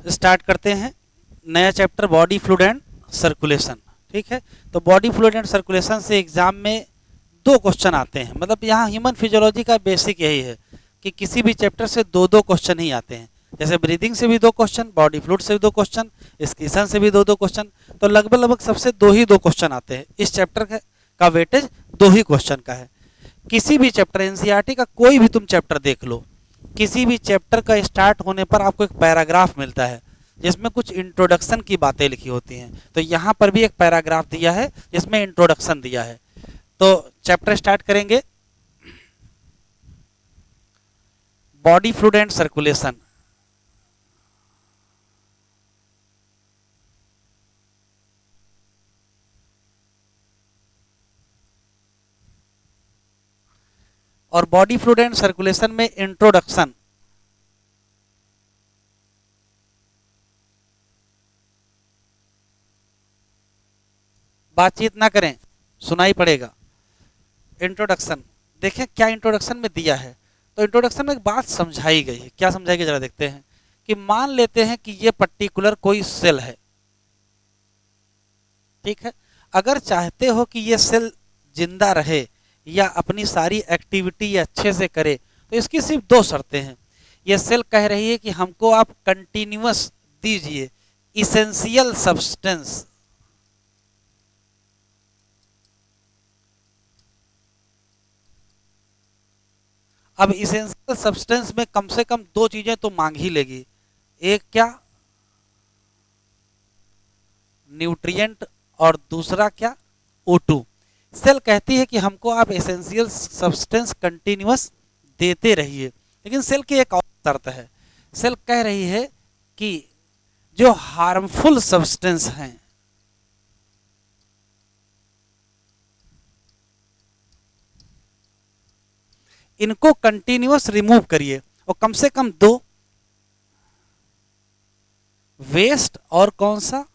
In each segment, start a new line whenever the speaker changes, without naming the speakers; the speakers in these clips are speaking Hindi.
स्टार्ट करते हैं नया chapter body fluid and circulation. ठीक है, तो बॉडी फ्लूइड एंड सर्कुलेशन से एग्जाम में 2 क्वेश्चन आते हैं। मतलब यहाँ ह्यूमन फिजियोलॉजी का बेसिक यही है कि किसी भी चैप्टर से 2-2 क्वेश्चन ही आते हैं। जैसे ब्रीदिंग से भी 2 क्वेश्चन, बॉडी फ्लूइड से भी 2 क्वेश्चन, स्किसन से भी 2-2 क्वेश्चन, तो लगभग सबसे 2 ही 2 क्वेश्चन आते हैं। इस चैप्टर का वेटेज 2 ही क्वेश्चन का है। किसी भी चैप्टर एनसीईआरटी का कोई भी तुम चैप्टर देख लो, किसी भी चैप्टर का स्टार्ट होने पर आपको एक पैराग्राफ मिलता है जिसमें कुछ इंट्रोडक्शन की बातें लिखी होती हैं। तो यहाँ पर भी एक पैराग्राफ दिया है जिसमें इंट्रोडक्शन दिया है। तो चैप्टर स्टार्ट करेंगे बॉडी फ्लूइड एंड सर्कुलेशन। और बॉडी फ्लूइड एंड सर्कुलेशन में इंट्रोडक्शन बातचीत ना करें, सुनाई पड़ेगा। इंट्रोडक्शन देखें क्या इंट्रोडक्शन में दिया है। तो इंट्रोडक्शन में एक बात समझाई गई है। क्या समझाई गई जरा देखते हैं कि मान लेते हैं कि ये पर्टिकुलर कोई सेल है। ठीक है, अगर चाहते हो कि ये सेल जिंदा रहे या अपनी सारी एक्टिविटी अच्छे से करे तो इसकी सिर्फ 2 शर्तें हैं। ये सेल कह रही है कि हमको आप कंटिन्यूअस दीजिए इसेंशियल सब्सटेंस। अब इसेंशियल सब्सटेंस में कम से कम 2 चीजें तो मांग ही लेगी। एक क्या, न्यूट्रिएंट, और दूसरा क्या, O2। सेल कहती है कि हमको आप एसेंशियल सब्सटेंस कंटिन्यूअस देते रहिए, लेकिन सेल की एक और शर्त है। सेल कह रही है कि जो हार्मफुल सब्सटेंस हैं इनको कंटिन्यूअस रिमूव करिए, और कम से कम 2, वेस्ट और कौन सा,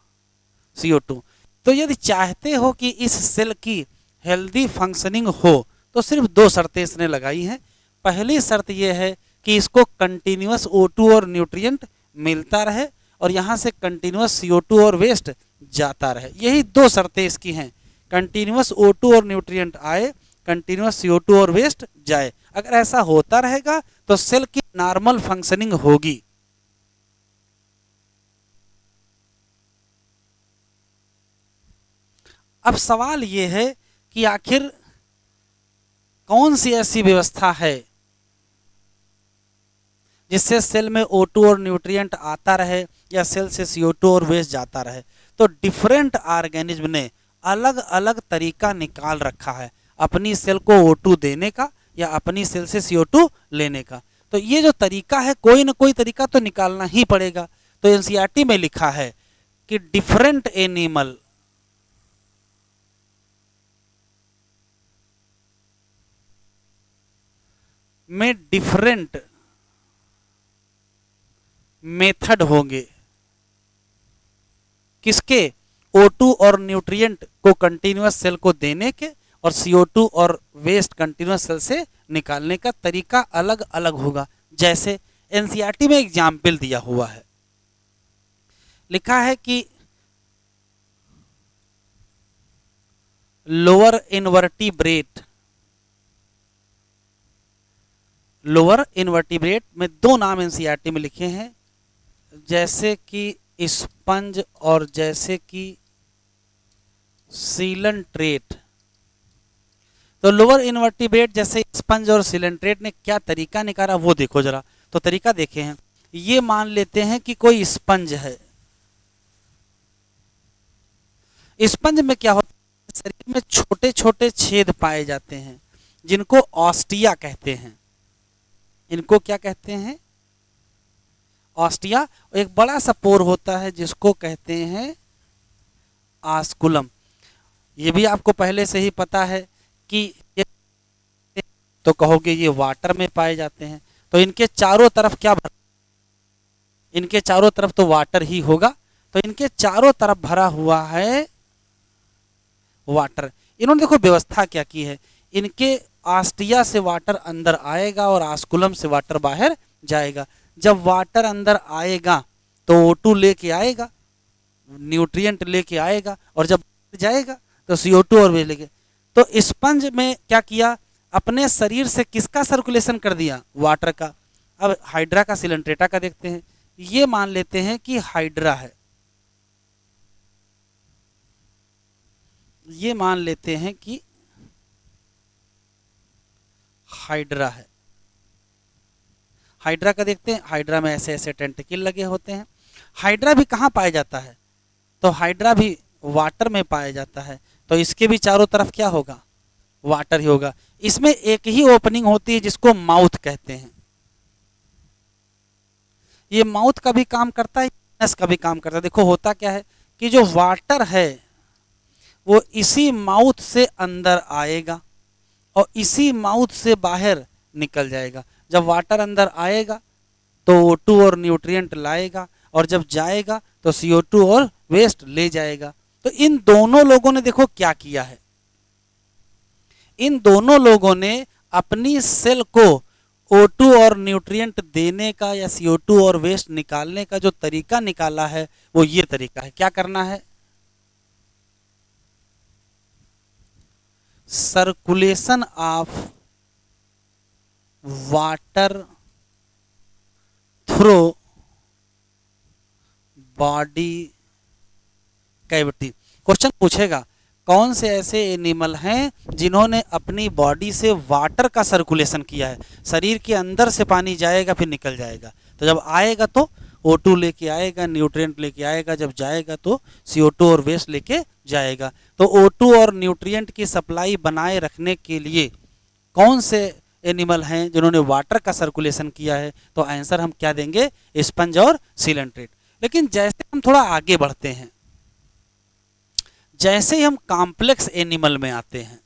CO2। तो यदि चाहते हो कि इस सेल की हेल्दी फंक्शनिंग हो तो सिर्फ 2 शर्तें इसने लगाई हैं। पहली शर्त यह है कि इसको कंटिन्यूअस O2 और न्यूट्रिएंट मिलता रहे और यहाँ से कंटिन्यूअस CO2 और वेस्ट जाता रहे। यही 2 शर्तें इसकी हैं, कंटिन्यूअस O2 और न्यूट्रिएंट आए, कंटिन्यूअस CO2 और वेस्ट जाए। अगर ऐसा होता रहेगा तो सेल की नॉर्मल फंक्शनिंग होगी। अब सवाल ये है कि आखिर कौन सी ऐसी व्यवस्था है जिससे सेल में O2 और न्यूट्रिएंट आता रहे या सेल से CO2 और वेस्ट जाता रहे। तो डिफरेंट ऑर्गेनिज्म ने अलग अलग तरीका निकाल रखा है अपनी सेल को O2 देने का या अपनी सेल से CO2 लेने का। तो ये जो तरीका है, कोई ना कोई तरीका तो निकालना ही पड़ेगा। तो एनसीईआरटी में लिखा है कि डिफरेंट एनिमल में डिफरेंट मेथड होंगे। किसके, O2 और न्यूट्रिएंट को कंटिन्यूअस सेल को देने के और CO2 और वेस्ट कंटिन्यूअस सेल से निकालने का तरीका अलग अलग होगा। जैसे एनसीईआरटी में एग्जाम्पल दिया हुआ है, लिखा है कि लोअर इनवर्टिब्रेट में 2 नाम एनसीईआरटी में लिखे हैं, जैसे कि स्पंज और जैसे कि सीलेंट्रेट। तो लोअर इनवर्टिब्रेट जैसे स्पंज और सीलेंट्रेट ने क्या तरीका निकाला वो देखो जरा। तो तरीका देखे हैं, ये मान लेते हैं कि कोई स्पंज है। स्पंज में क्या होता है, शरीर में छोटे छोटे छेद पाए जाते हैं जिनको ऑस्टिया कहते हैं। इनको क्या कहते हैं, ऑस्टिया। एक बड़ा सा पोर होता है जिसको कहते हैं आस्कुलम। ये भी आपको पहले से ही पता है कि ये, तो कहोगे ये वाटर में पाए जाते हैं। तो इनके चारों तरफ क्या भरा, इनके चारों तरफ तो वाटर ही होगा। तो इनके चारों तरफ भरा हुआ है वाटर। इन्होंने देखो व्यवस्था क्या की है, इनके आस्टिया से वाटर अंदर आएगा और आस्कुलम से वाटर बाहर जाएगा। जब वाटर अंदर आएगा तो O2 लेके आएगा, न्यूट्रिएंट लेके आएगा, और जब जाएगा तो CO2 और वे लेके। तो स्पंज में क्या किया, अपने शरीर से किसका सर्कुलेशन कर दिया, वाटर का। अब हाइड्रा का सिलेंट्रेटा का देखते हैं। ये मान लेते हैं कि हाइड्रा है, ये मान लेते हैं कि हाइड्रा है। हाइड्रा का देखते हैं, हाइड्रा में ऐसे ऐसे टेंटिकल लगे होते हैं। हाइड्रा भी कहाँ पाया जाता है, तो हाइड्रा भी वाटर में पाया जाता है। तो इसके भी चारों तरफ क्या होगा, वाटर ही होगा। इसमें एक ही ओपनिंग होती है जिसको माउथ कहते हैं। ये माउथ का भी काम करता है, नस का भी काम करता है। देखो होता क्या है कि जो वाटर है वो इसी माउथ से अंदर आएगा और इसी माउथ से बाहर निकल जाएगा। जब वाटर अंदर आएगा तो O2 और न्यूट्रिएंट लाएगा, और जब जाएगा तो CO2 और वेस्ट ले जाएगा। तो इन दोनों लोगों ने देखो क्या किया है, इन दोनों लोगों ने अपनी सेल को O2 और न्यूट्रिएंट देने का या CO2 और वेस्ट निकालने का जो तरीका निकाला है वो ये तरीका है। क्या करना है, circulation of water through body cavity. Question पूछेगा कौन से ऐसे एनिमल हैं जिन्होंने अपनी बॉडी से वाटर का सर्कुलेशन किया है। शरीर के अंदर से पानी जाएगा फिर निकल जाएगा, तो जब आएगा तो O2 लेके आएगा, न्यूट्रिएंट लेके आएगा, जब जाएगा तो CO2 और वेस्ट लेके जाएगा। तो O2 और न्यूट्रिएंट की सप्लाई बनाए रखने के लिए कौन से एनिमल हैं जिन्होंने वाटर का सर्कुलेशन किया है, तो आंसर हम क्या देंगे, स्पंज और सिलेंट्रेट। लेकिन जैसे हम थोड़ा आगे बढ़ते हैं, जैसे ही हम कॉम्प्लेक्स एनिमल में आते हैं,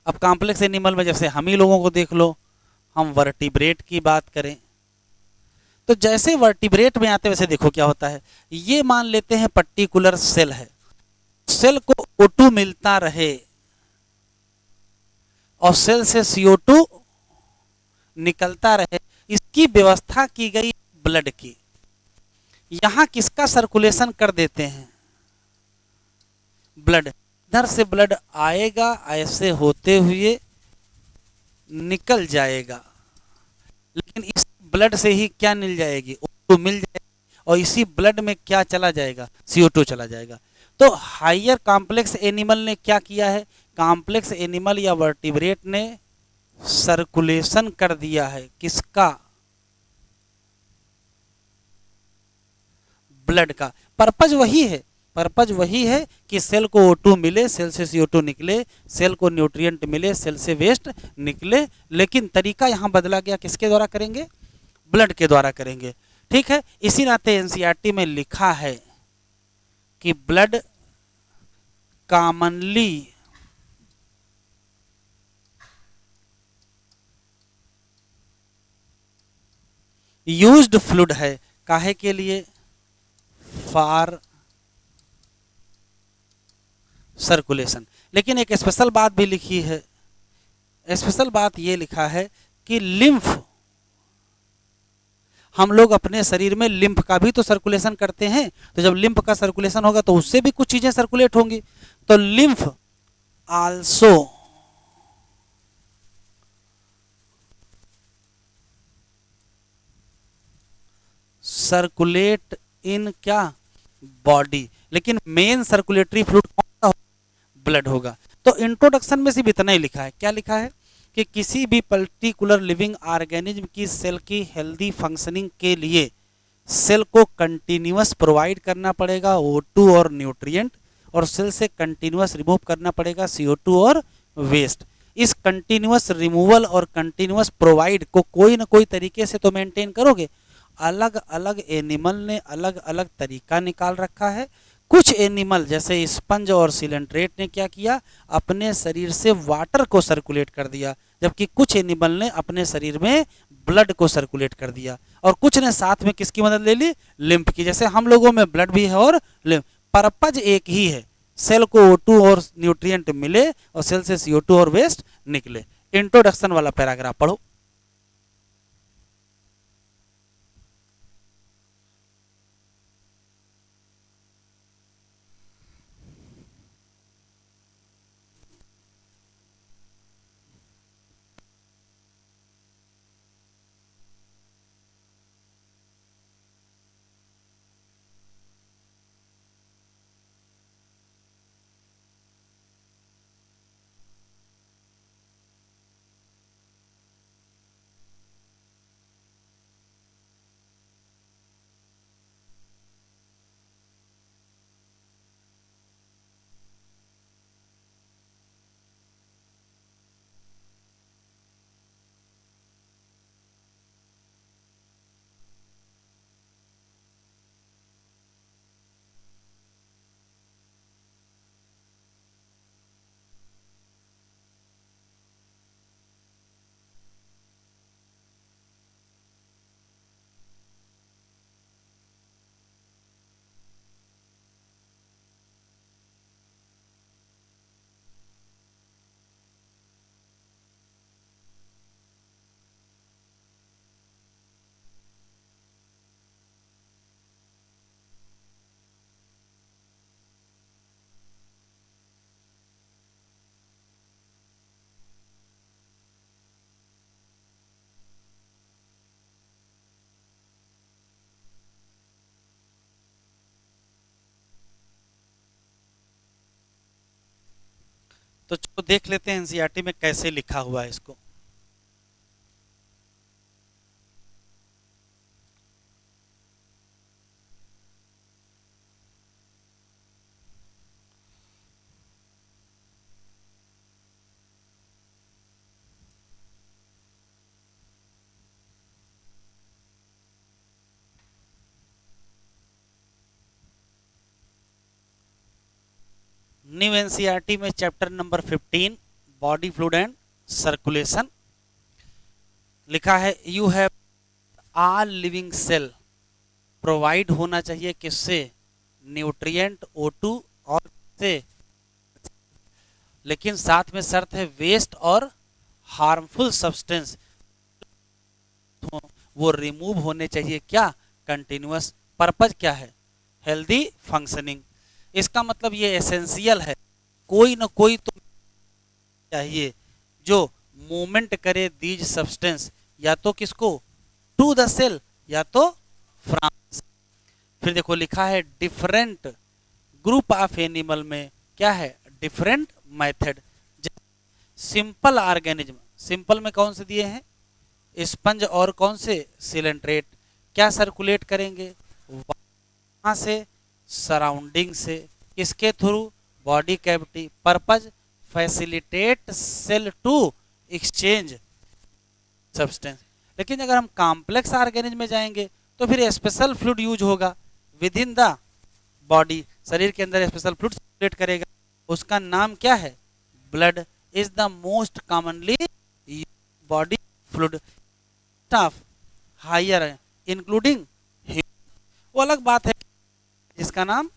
अब कॉम्प्लेक्स एनिमल में जैसे हम ही लोगों को देख लो, हम वर्टिब्रेट की बात करें तो जैसे वर्टिब्रेट में आते वैसे देखो क्या होता है। ये मान लेते हैं पर्टिकुलर सेल है, सेल को O2 मिलता रहे और सेल से CO2 निकलता रहे, इसकी व्यवस्था की गई ब्लड की। यहां किसका सर्कुलेशन कर देते हैं, ब्लड। इधर से ब्लड आएगा, ऐसे होते हुए निकल जाएगा, लेकिन इस ब्लड से ही क्या मिल जाएगी, O2 मिल जाएगी, और इसी ब्लड में क्या चला जाएगा, CO2 चला जाएगा। तो हायर कॉम्प्लेक्स एनिमल ने क्या किया है, कॉम्प्लेक्स एनिमल या वर्टिब्रेट ने सर्कुलेशन कर दिया है किसका, ब्लड का। पर्पज वही है, पर्पज वही है कि सेल को O2 मिले, सेल से CO2 निकले, सेल को न्यूट्रिएंट मिले, सेल से वेस्ट निकले, लेकिन तरीका यहां बदला गया, किसके द्वारा करेंगे, ब्लड के द्वारा करेंगे। ठीक है, इसी नाते एनसीईआरटी में लिखा है कि ब्लड कॉमनली यूज्ड फ्लूइड है, काहे के लिए, फॉर सर्कुलेशन। लेकिन एक स्पेशल बात भी लिखी है, स्पेशल बात ये लिखा है कि लिम्फ, हम लोग अपने शरीर में लिम्फ का भी तो सर्कुलेशन करते हैं, तो जब लिम्फ का सर्कुलेशन होगा तो उससे भी कुछ चीजें सर्कुलेट होंगी। तो लिम्फ आल्सो सर्कुलेट इन क्या, बॉडी। लेकिन मेन सर्कुलेटरी फ्लूइड कौन सा होगा, ब्लड होगा। तो इंट्रोडक्शन में सिर्फ इतना ही लिखा है, क्या लिखा है कि किसी भी पर्टिकुलर लिविंग ऑर्गेनिज्म की सेल की हेल्दी फंक्शनिंग के लिए सेल को कंटिन्यूअस प्रोवाइड करना पड़ेगा O2 और न्यूट्रिएंट, और सेल से कंटिन्यूअस रिमूव करना पड़ेगा CO2 और वेस्ट। इस कंटिन्यूअस रिमूवल और कंटिन्यूअस प्रोवाइड को कोई ना कोई तरीके से तो मेंटेन करोगे। अलग अलग एनिमल ने अलग अलग तरीका निकाल रखा है। कुछ एनिमल जैसे स्पंज और सिलेंट्रेट ने क्या किया, अपने शरीर से वाटर को सर्कुलेट कर दिया, जबकि कुछ एनिमल ने अपने शरीर में ब्लड को सर्कुलेट कर दिया, और कुछ ने साथ में किसकी मदद ले ली, लिम्फ की। जैसे हम लोगों में ब्लड भी है और लिम्फ, पर्पज एक ही है, सेल को O2 और न्यूट्रिएंट मिले और सेल से CO2 और वेस्ट निकले। इंट्रोडक्शन वाला पैराग्राफ पढ़ो। तो चलो देख लेते हैं एनसीईआरटी में कैसे लिखा हुआ है इसको। न्यू एनसीईआरटी में chapter number 15 body fluid and circulation लिखा है, you have all living cell provide होना चाहिए किससे, न्यूट्रिएंट O2 और से, लेकिन साथ में शर्त है वेस्ट और हार्मफुल सब्सटेंस वो रिमूव होने चाहिए, क्या, कंटिन्यूअस। पर्पज क्या है, हेल्दी फंक्शनिंग। इसका मतलब ये एसेंशियल है, कोई ना कोई तो चाहिए जो मूवमेंट करे दीज सब्सटेंस, या तो किसको, टू द सेल या तो फ्रॉम। फिर देखो लिखा है डिफरेंट ग्रुप ऑफ एनिमल में क्या है, different method. Simple organism, simple में कौन से दिए हैं, स्पंज और कौन से, सिलेंट्रेट, क्या सर्कुलेट करेंगे, वहां से, सराउंडिंग से, किसके through, body cavity. Purpose facilitate cell to exchange substance. लेकिन अगर हम कॉम्प्लेक्स ऑर्गेनिज्म में जाएंगे तो फिर स्पेशल फ्लूइड यूज होगा विद इन द बॉडी, शरीर के अंदर स्पेशल फ्लूइड सर्कुलेट करेगा, उसका नाम क्या है, blood is the most commonly body fluid of higher including, वो अलग बात है जिसका नाम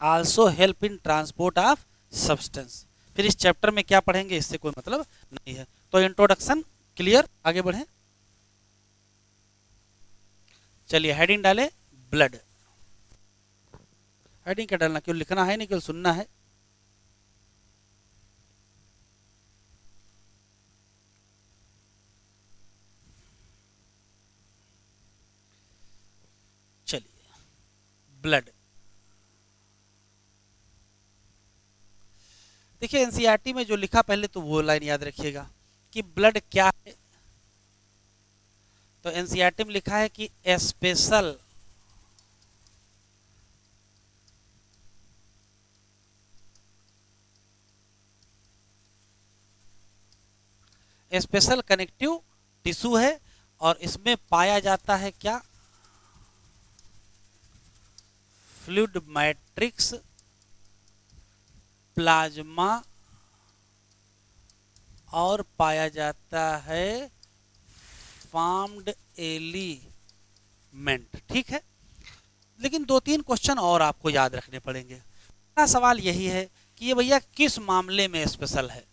also help in transport of substance. फिर इस चैप्टर में क्या पढ़ेंगे इससे कोई मतलब नहीं है। तो इंट्रोडक्शन क्लियर, आगे बढ़े। चलिए हेडिंग डाले, ब्लड। हेडिंग क्या डालना, क्यों लिखना है नहीं, केवल सुनना है। चलिए ब्लड, देखिए एनसीईआरटी में जो लिखा पहले तो वो लाइन याद रखिएगा कि ब्लड क्या है। तो एनसीईआरटी में लिखा है कि स्पेशल स्पेशल कनेक्टिव टिश्यू है और इसमें पाया जाता है क्या, फ्लूइड मैट्रिक्स, प्लाज्मा और पाया जाता है फॉर्म्ड एलिमेंट। ठीक है, लेकिन 2-3 क्वेश्चन और आपको याद रखने पड़ेंगे। पहला सवाल यही है कि ये भैया किस मामले में स्पेशल है,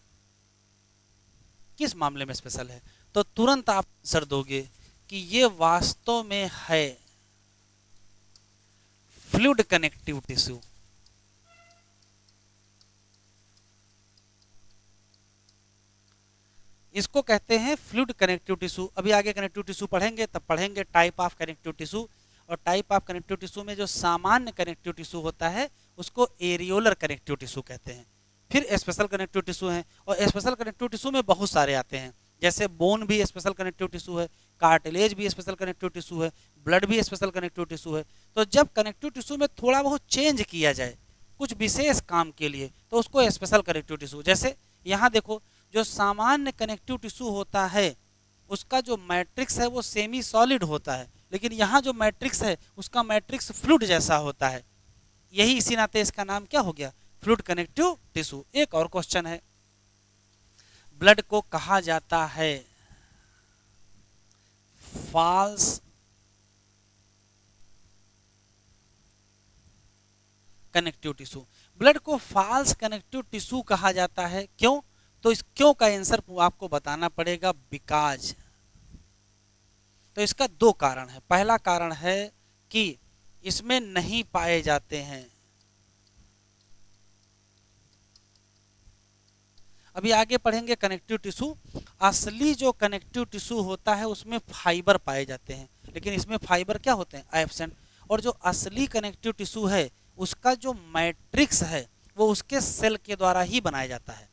किस मामले में स्पेशल है। तो तुरंत आप आंसर दोगे कि ये वास्तव में है फ्लूइड कनेक्टिव टिश्यू। इसको कहते हैं फ्लूइड कनेक्टिव टिश्यू। अभी आगे कनेक्टिव टिश्यू पढ़ेंगे, तब पढ़ेंगे टाइप ऑफ कनेक्टिव टिश्यू। और टाइप ऑफ कनेक्टिव टिश्यू में जो सामान्य कनेक्टिव टिश्यू होता है उसको एरियोलर कनेक्टिव टिश्यू कहते हैं। फिर स्पेशल कनेक्टिव टिश्यू है, और स्पेशल कनेक्टिव टिश्यू में बहुत सारे आते हैं, जैसे बोन भी स्पेशल कनेक्टिव टिश्यू है, कार्टिलेज भी स्पेशल कनेक्टिव टिश्यू है, ब्लड भी स्पेशल कनेक्टिव टिश्यू है। तो जब कनेक्टिव टिश्यू में थोड़ा बहुत चेंज किया जाए कुछ विशेष काम के लिए तो उसको स्पेशल कनेक्टिव टिश्यू। जैसे यहाँ देखो, जो सामान्य कनेक्टिव टिश्यू होता है उसका जो मैट्रिक्स है वो सेमी सॉलिड होता है, लेकिन यहाँ जो मैट्रिक्स है उसका मैट्रिक्स फ्लूइड जैसा होता है। यही इसी नाते इसका नाम क्या हो गया, फ्लूइड कनेक्टिव टिश्यू। एक और क्वेश्चन है, ब्लड को कहा जाता है फॉल्स कनेक्टिव टिश्यू। ब्लड को फॉल्स कनेक्टिव टिश्यू कहा जाता है, क्यों? तो इस क्यों का आंसर आपको बताना पड़ेगा, बिकॉज। तो इसका 2 कारण है। पहला कारण है कि इसमें नहीं पाए जाते हैं, अभी आगे पढ़ेंगे कनेक्टिव टिश्यू। असली जो कनेक्टिव टिश्यू होता है उसमें फाइबर पाए जाते हैं, लेकिन इसमें फाइबर क्या होते हैं, एब्सेंट। और जो असली कनेक्टिव टिश्यू है उसका जो मैट्रिक्स है वो उसके सेल के द्वारा ही बनाया जाता है।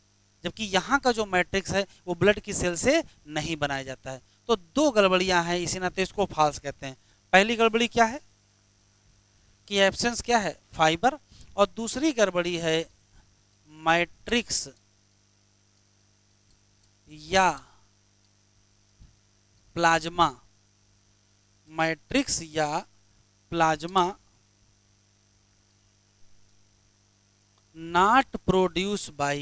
जबकि यहाँ का जो मैट्रिक्स है वो ब्लड की सेल से नहीं बनाया जाता है। तो दो गड़बड़ियां हैं, इसी नाते इसको फॉल्स कहते हैं। पहली गड़बड़ी क्या है कि एब्सेंस क्या है, फाइबर, और दूसरी गड़बड़ी है मैट्रिक्स या प्लाज्मा, मैट्रिक्स या plasma not produced by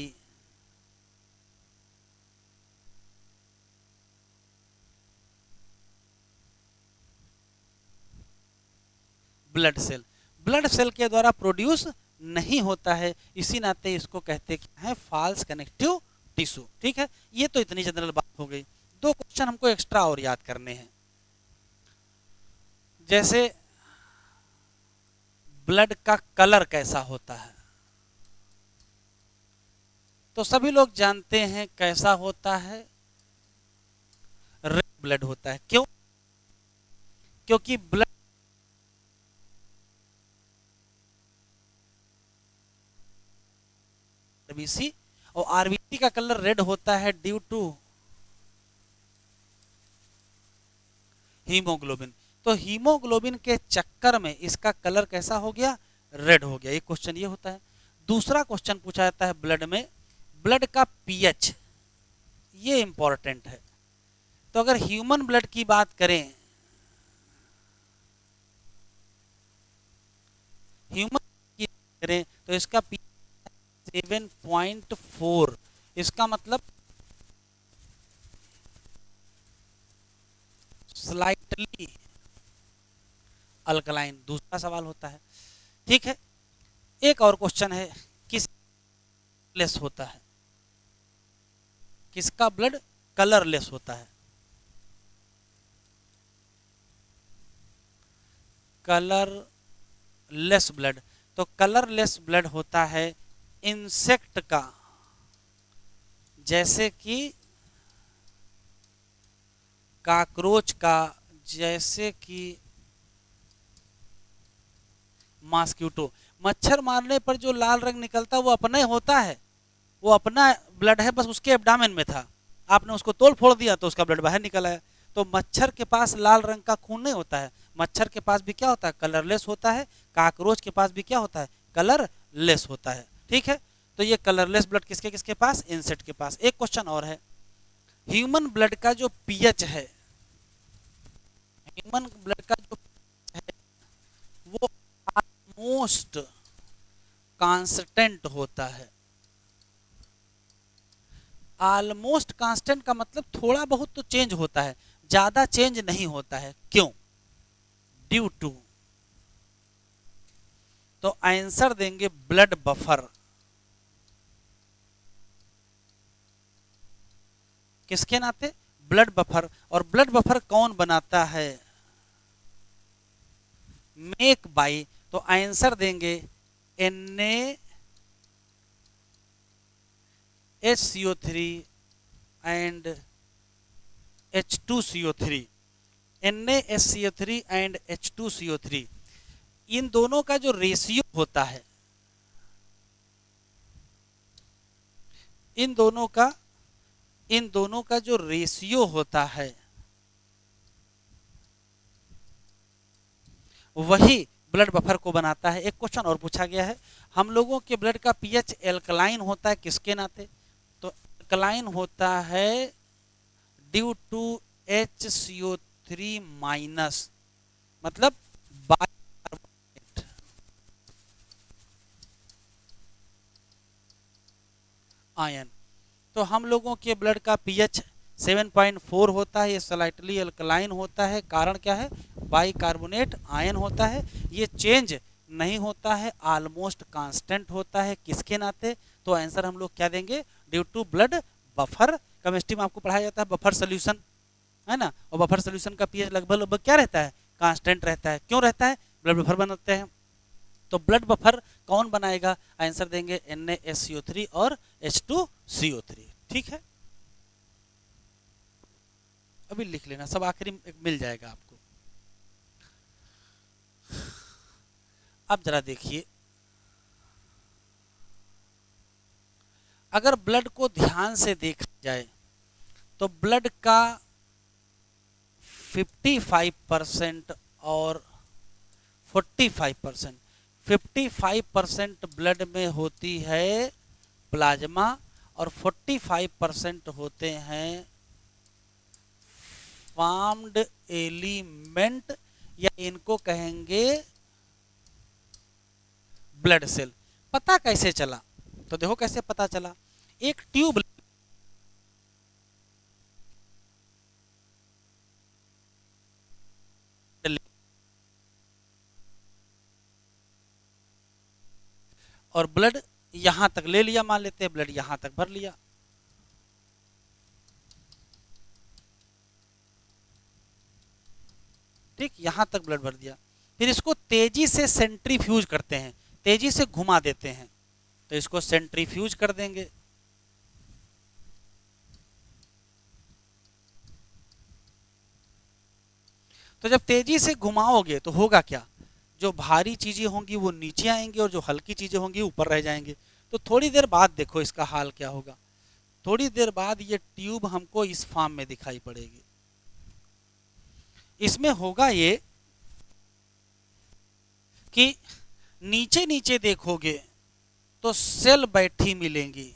blood cell, blood cell के द्वारा प्रोड्यूस नहीं होता है, इसी नाते इसको कहते हैं फॉल्स कनेक्टिव टिश्यू। ठीक है, ये तो इतनी जनरल बात हो गई। दो क्वेश्चन हमको एक्स्ट्रा और याद करने हैं। जैसे ब्लड का कलर कैसा होता है, तो सभी लोग जानते हैं कैसा होता है, रेड ब्लड होता है। क्यों? क्योंकि ब्लड आरबीसी, और आरबीसी का कलर रेड होता है ड्यू टू हीमोग्लोबिन। तो हीमोग्लोबिन के चक्कर में इसका कलर कैसा हो गया, रेड हो गया। एक क्वेश्चन ये होता है। दूसरा क्वेश्चन पूछा जाता है ब्लड में, ब्लड का पीएच, ये इंपॉर्टेंट है। तो अगर ह्यूमन ब्लड की बात करें, ह्यूमन की बात करें तो इसका पीएच 7.4, इसका मतलब स्लाइटली अल्कलाइन। दूसरा सवाल होता है, ठीक है। एक और क्वेश्चन है, किस लेस होता है, किसका ब्लड कलरलेस होता है, कलरलेस ब्लड। तो कलरलेस ब्लड होता है इंसेक्ट का, जैसे कि काकरोच का, जैसे कि मॉस्किटो। मच्छर मारने पर जो लाल रंग निकलता है वो अपना ही होता है, वो अपना ब्लड है, बस उसके एब्डामेन में था, आपने उसको तोड़ फोड़ दिया तो उसका ब्लड बाहर निकल आया। तो मच्छर के पास लाल रंग का खून नहीं होता है, मच्छर के पास भी क्या होता है, कलरलेस होता है। काकरोच के पास भी क्या होता है, कलरलेस होता है। ठीक है, तो ये कलरलेस ब्लड किसके किसके पास, इंसेक्ट के पास। एक क्वेश्चन और है, ह्यूमन ब्लड का जो पीएच है, ह्यूमन ब्लड का जो है वो ऑलमोस्ट कांस्टेंट होता है। ऑलमोस्ट कांस्टेंट का मतलब थोड़ा बहुत तो चेंज होता है, ज्यादा चेंज नहीं होता है। क्यों? ड्यू टू, तो आंसर देंगे ब्लड बफर। किसके नाते, ब्लड बफर। और ब्लड बफर कौन बनाता है, मेक बाई। तो आंसर देंगे NaHCO3 and H2CO3, NaHCO3 and H2CO3, इन दोनों का जो रेशियो होता है, इन दोनों का जो रेशियो होता है वही ब्लड बफर को बनाता है। एक क्वेश्चन और पूछा गया है, हम लोगों के ब्लड का पीएच एल्कलाइन होता है किसके नाते, तो एल्कलाइन होता है ड्यू टू HCO3 माइनस, मतलब बाइकार्बोनेट आयन। तो हम लोगों के ब्लड का पीएच 7.4 होता है, ये स्लाइटली अल्कलाइन होता है। कारण क्या है, बाइकार्बोनेट आयन होता है, ये चेंज नहीं होता है, ऑलमोस्ट कांस्टेंट होता है। किसके नाते, तो आंसर हम लोग क्या देंगे, due to blood buffer. Chemistry में आपको पढ़ाया जाता है बफर सोल्यूशन, है ना, और बफर सोल्यूशन का पीएच लगभग लगभग क्या रहता है, कांस्टेंट रहता है। क्यों रहता है, ब्लड बफर बनाते हैं। तो ब्लड बफर कौन बनाएगा, आंसर देंगे NaSCO3 और H2CO3। ठीक है, अभी लिख लेना, सब आखिरी में मिल जाएगा आपको। अब जरा देखिए, अगर ब्लड को ध्यान से देखा जाए तो ब्लड का 55% और 45%, 55% ब्लड में होती है प्लाज्मा और 45% होते हैं फॉर्म्ड एलिमेंट, या इनको कहेंगे ब्लड सेल। पता कैसे चला? तो देखो कैसे पता चला। एक ट्यूब और ब्लड यहां तक ले लिया, मान लेते हैं ब्लड यहां तक भर लिया, ठीक, यहां तक ब्लड भर दिया। फिर इसको तेजी से सेंट्रीफ्यूज करते हैं, तेजी से घुमा देते हैं, तो इसको सेंट्रीफ्यूज कर देंगे। तो जब तेजी से घुमाओगे तो होगा क्या, जो भारी चीजें होंगी वो नीचे आएंगी और जो हल्की चीजें होंगी ऊपर रह जाएंगे। तो थोड़ी देर बाद देखो इसका हाल क्या होगा। थोड़ी देर बाद ये ट्यूब हमको इस फॉर्म में दिखाई पड़ेगी। इसमें होगा ये कि नीचे नीचे देखोगे तो सेल बैठी मिलेंगी,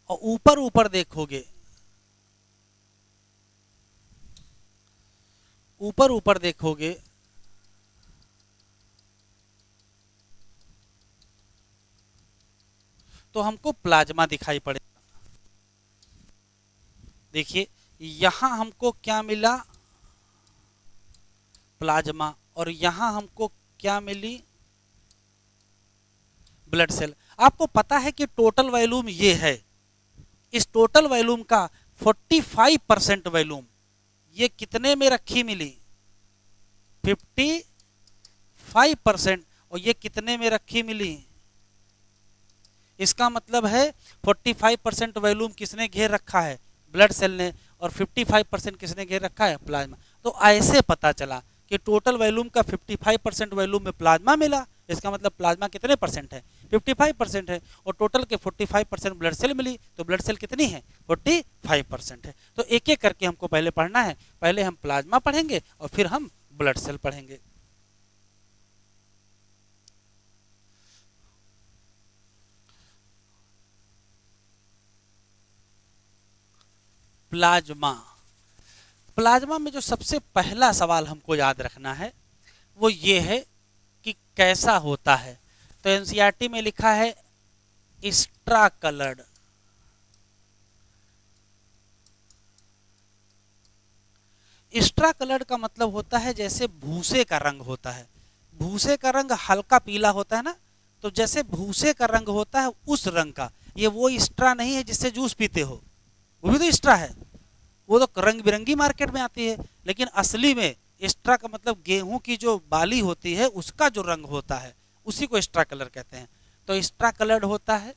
और ऊपर ऊपर देखोगे, ऊपर ऊपर देखोगे तो हमको प्लाज्मा दिखाई पड़ेगा। देखिए यहां हमको क्या मिला, प्लाज्मा, और यहां हमको क्या मिली, ब्लड सेल। आपको पता है कि टोटल वॉल्यूम ये है, इस टोटल वॉल्यूम का 45% वॉल्यूम ये कितने में रखी मिली, 55%, और ये कितने में रखी मिली, इसका मतलब है 45% वॉल्यूम किसने घेर रखा है, ब्लड सेल ने, और 55% किसने घेर रखा है, प्लाज्मा। तो ऐसे पता चला कि टोटल वॉल्यूम का 55% वॉल्यूम में प्लाज्मा मिला, इसका मतलब प्लाज्मा कितने परसेंट है, 55% है, और टोटल के 45% ब्लड सेल मिली, तो ब्लड सेल कितनी है, 45% है। तो एक एक करके हमको पहले पढ़ना है, पहले हम प्लाज्मा पढ़ेंगे और फिर हम ब्लड सेल पढ़ेंगे। प्लाज्मा, प्लाज्मा में जो सबसे पहला सवाल हमको याद रखना है वो ये है कि कैसा होता है। तो एनसीईआरटी में लिखा है एक्स्ट्रा कलर्ड, एक्स्ट्रा कलर्ड का मतलब होता है जैसे भूसे का रंग होता है, भूसे का रंग हल्का पीला होता है ना, तो जैसे भूसे का रंग होता है उस रंग का। ये वो एक्स्ट्रा नहीं है जिससे जूस पीते हो, वो भी तो एक्स्ट्रा है, वो तो रंग बिरंगी मार्केट में आती है, लेकिन असली में एक्स्ट्रा का मतलब गेहूं की जो बाली होती है उसका जो रंग होता है उसी को एक्स्ट्रा कलर कहते हैं। तो एक्स्ट्रा कलर्ड होता है।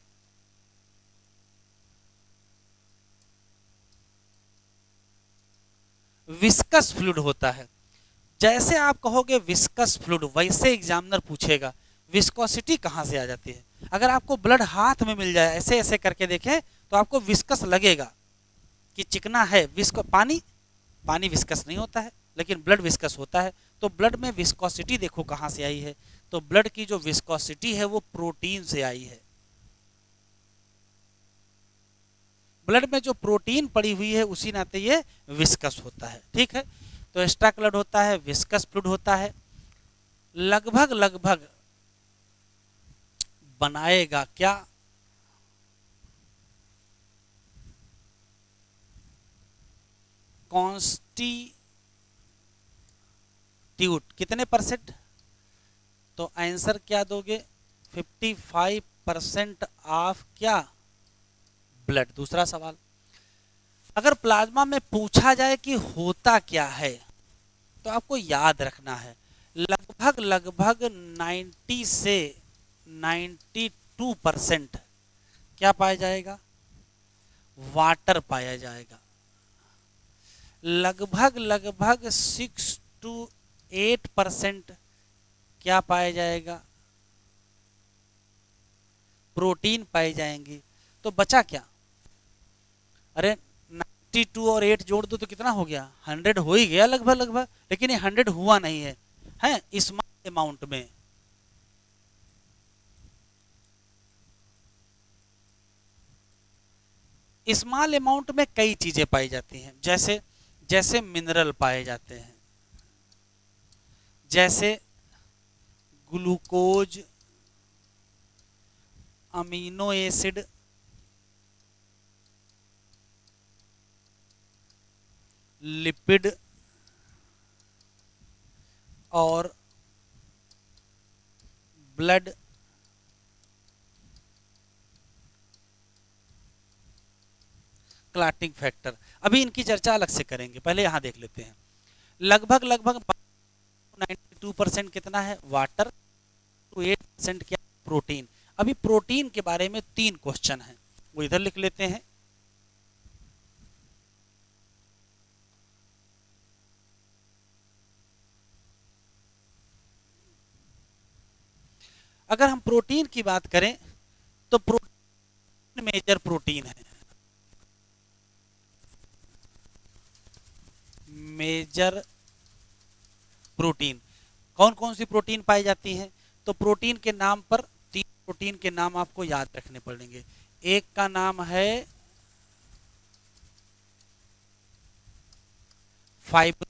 विस्कस फ्लूइड होता है। जैसे आप कहोगे विस्कस फ्लूइड वैसे एग्जामिनर पूछेगा विस्कोसिटी कहां से आ जाती है। अगर आपको ब्लड हाथ में मिल जाए ऐसे ऐसे करके देखें तो आपको विस्कस लगेगा कि चिकना है। पानी, पानी विस्कस नहीं होता है लेकिन ब्लड विस्कस होता है। तो ब्लड में विस्कोसिटी देखो कहां से आई है, तो ब्लड की जो विस्कोसिटी है वो प्रोटीन से आई है। ब्लड में जो प्रोटीन पड़ी हुई है उसी नाते ये विस्कस होता है, ठीक है। तो एक्स्ट्रा कलर्ड होता है, विस्कस फ्लूइड होता है। लगभग लगभग बनाएगा क्या, कॉन्स्टिट्यूट कितने परसेंट, तो आंसर क्या दोगे, 55% ऑफ क्या, ब्लड। दूसरा सवाल, अगर प्लाज्मा में पूछा जाए कि होता क्या है तो आपको याद रखना है लगभग लगभग 90 से 92% क्या पाया जाएगा, वाटर पाया जाएगा। लगभग लगभग 6 to 8% क्या पाया जाएगा? प्रोटीन पाए जाएंगे। तो बचा क्या? अरे 92 और 8 जोड़ दो तो कितना हो गया? 100 हो ही गया लगभग लगभग, लेकिन ये 100 हुआ नहीं है, है स्मॉल अमाउंट में। स्मॉल अमाउंट में कई चीजें पाई जाती हैं, जैसे जैसे मिनरल पाए जाते हैं, जैसे ग्लूकोज, अमीनो एसिड, लिपिड और ब्लड क्लॉटिंग फैक्टर। अभी इनकी चर्चा अलग से करेंगे, पहले यहां देख लेते हैं। लगभग लगभग 92% कितना है? वाटर। टू 8% क्या? प्रोटीन। अभी प्रोटीन के बारे में 3 क्वेश्चन हैं, वो इधर लिख लेते हैं। अगर हम प्रोटीन की बात करें तो प्रोटीन मेजर प्रोटीन है, मेजर प्रोटीन। कौन कौन सी प्रोटीन पाई जाती हैं? तो प्रोटीन के नाम पर 3 प्रोटीन के नाम आपको याद रखने पड़ेंगे। एक का नाम है फाइबर,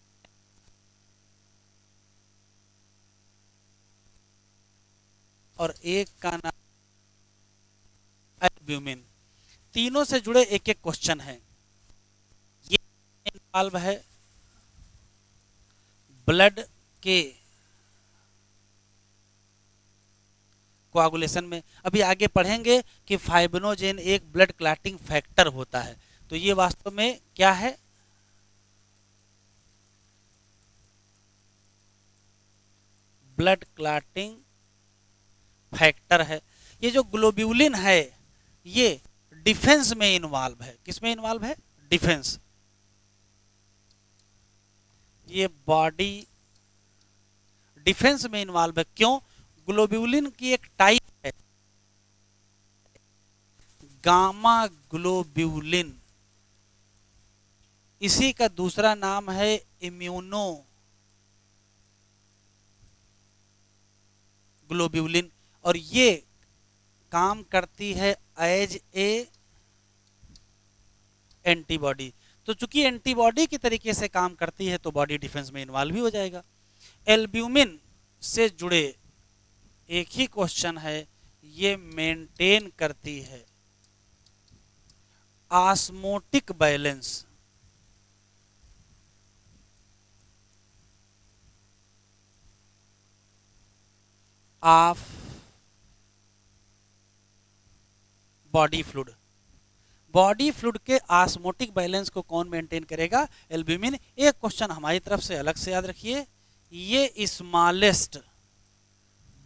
और एक का नाम एल्ब्यूमिन। तीनों से जुड़े एक एक क्वेश्चन है। ये इन्वॉल्व है ब्लड के कोआगुलेशन में। अभी आगे पढ़ेंगे कि फाइब्रिनोजेन एक ब्लड क्लॉटिंग फैक्टर होता है। तो ये वास्तव में क्या है? ब्लड क्लॉटिंग फैक्टर है। ये जो ग्लोब्यूलिन है ये डिफेंस में इन्वॉल्व है। किसमें इन्वॉल्व है? डिफेंस। ये बॉडी डिफेंस में इन्वॉल्व है। क्यों? ग्लोब्यूलिन की एक टाइप है गामा ग्लोब्यूलिन, इसी का दूसरा नाम है इम्यूनो ग्लोब्यूलिन, और ये काम करती है एज ए एंटीबॉडी। तो चूंकि एंटीबॉडी की तरीके से काम करती है तो बॉडी डिफेंस में इन्वॉल्व भी हो जाएगा। एल्ब्यूमिन से जुड़े एक ही क्वेश्चन है, ये मेंटेन करती है osmotic balance, of body fluid. Body fluid के ऑस्मोटिक बैलेंस को कौन मेंटेन करेगा? एल्ब्यूमिन। एक क्वेश्चन हमारी तरफ से अलग से याद रखिए, ये स्मॉलेस्ट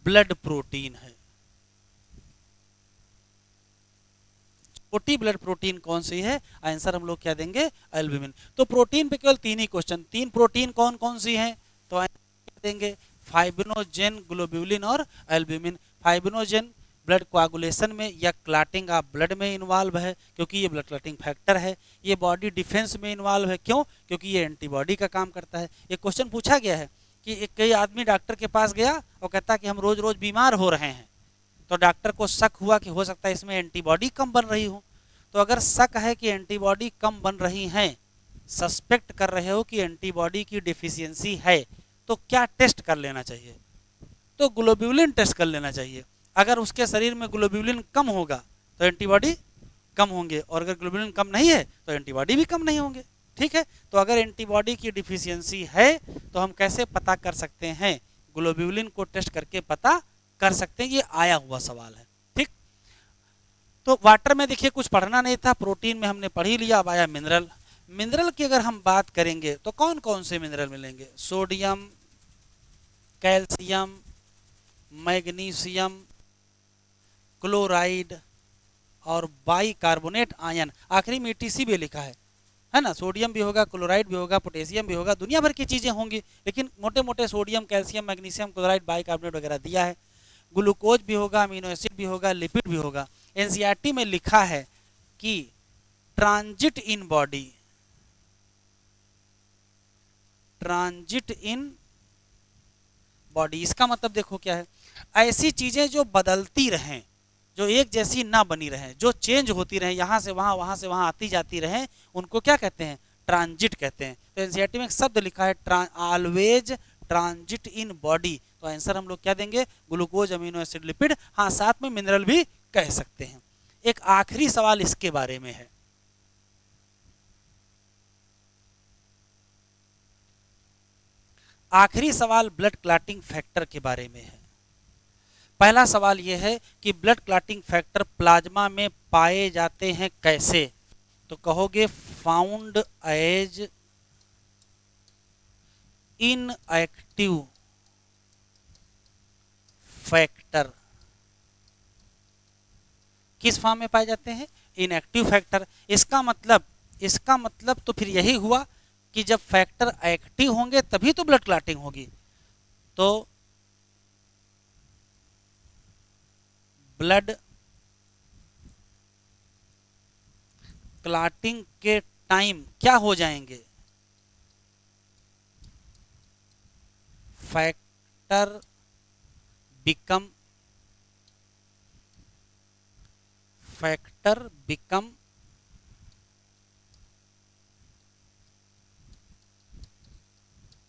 ब्लड प्रोटीन है। छोटी ब्लड प्रोटीन कौन सी है? आंसर हम लोग क्या देंगे? एल्ब्यूमिन। तो प्रोटीन पे केवल 3 ही क्वेश्चन। 3 प्रोटीन कौन कौन सी हैं? तो आंसर देंगे फाइब्रिनोजेन, ग्लोब्यूलिन और एल्ब्यूमिन। फाइब्रिनोजेन ब्लड कोआगुलेशन में या क्लॉटिंग ऑफ ब्लड में इन्वॉल्व है, क्योंकि ये ब्लड क्लॉटिंग फैक्टर है। ये बॉडी डिफेंस में इन्वॉल्व है, क्यों? क्योंकि ये एंटीबॉडी का काम करता है। एक क्वेश्चन पूछा गया है कि एक कई आदमी डॉक्टर के पास गया और कहता कि हम रोज रोज बीमार हो रहे हैं, तो डॉक्टर को शक हुआ कि हो सकता है इसमें एंटीबॉडी कम बन रही हो। तो अगर शक है कि एंटीबॉडी कम बन रही हैं, सस्पेक्ट कर रहे हो कि एंटीबॉडी की डिफिशियंसी है, तो क्या टेस्ट कर लेना चाहिए? तो ग्लोब्यूलिन टेस्ट कर लेना चाहिए। अगर उसके शरीर में ग्लोब्यूलिन कम होगा तो एंटीबॉडी कम होंगे, और अगर ग्लोब्यूलिन कम नहीं है तो एंटीबॉडी भी कम नहीं होंगे। ठीक है, तो अगर एंटीबॉडी की डिफिशियंसी है तो हम कैसे पता कर सकते हैं? ग्लोब्यूलिन को टेस्ट करके पता कर सकते हैं। ये आया हुआ सवाल है। ठीक, तो वाटर में देखिए कुछ पढ़ना नहीं था, प्रोटीन में हमने पढ़ ही लिया। अब आया मिनरल। मिनरल की अगर हम बात करेंगे तो कौन कौन से मिनरल मिलेंगे? सोडियम, कैल्शियम, मैग्नीशियम, क्लोराइड और बाइकार्बोनेट आयन। आखिरी में टीसीबी लिखा है, है ना, सोडियम भी होगा, क्लोराइड भी होगा, पोटेशियम भी होगा, दुनिया भर की चीजें होंगी, लेकिन मोटे मोटे sodium, calcium, magnesium, chloride, bicarbonate वगैरह दिया है। ग्लूकोज भी होगा, अमीनो एसिड भी होगा, लिपिड भी होगा। एनसीईआरटी में लिखा है कि transit in body, transit in body, इसका मतलब देखो क्या है, ऐसी चीजें जो बदलती रहें, जो एक जैसी ना बनी रहें, जो चेंज होती रहें, यहां से वहां, वहां से वहां आती जाती रहें, उनको क्या कहते हैं, ट्रांजिट कहते हैं। तो एनसीईआरटी में एक शब्द लिखा है ऑलवेज ट्रांजिट इन बॉडी, तो आंसर हम लोग क्या देंगे, ग्लूकोज, अमीनो एसिड, लिपिड, हाँ साथ में मिनरल भी कह सकते हैं। एक आखिरी सवाल इसके बारे में है, आखिरी सवाल ब्लड क्लॉटिंग फैक्टर के बारे में है। पहला सवाल यह है कि ब्लड क्लॉटिंग फैक्टर प्लाज्मा में पाए जाते हैं कैसे, तो कहोगे फाउंड एज इनएक्टिव फैक्टर। किस फॉर्म में पाए जाते हैं, इनएक्टिव फैक्टर। इसका मतलब तो फिर यही हुआ कि जब फैक्टर एक्टिव होंगे तभी तो ब्लड क्लॉटिंग होगी। तो ब्लड क्लॉटिंग के टाइम क्या हो जाएंगे, factor become, factor become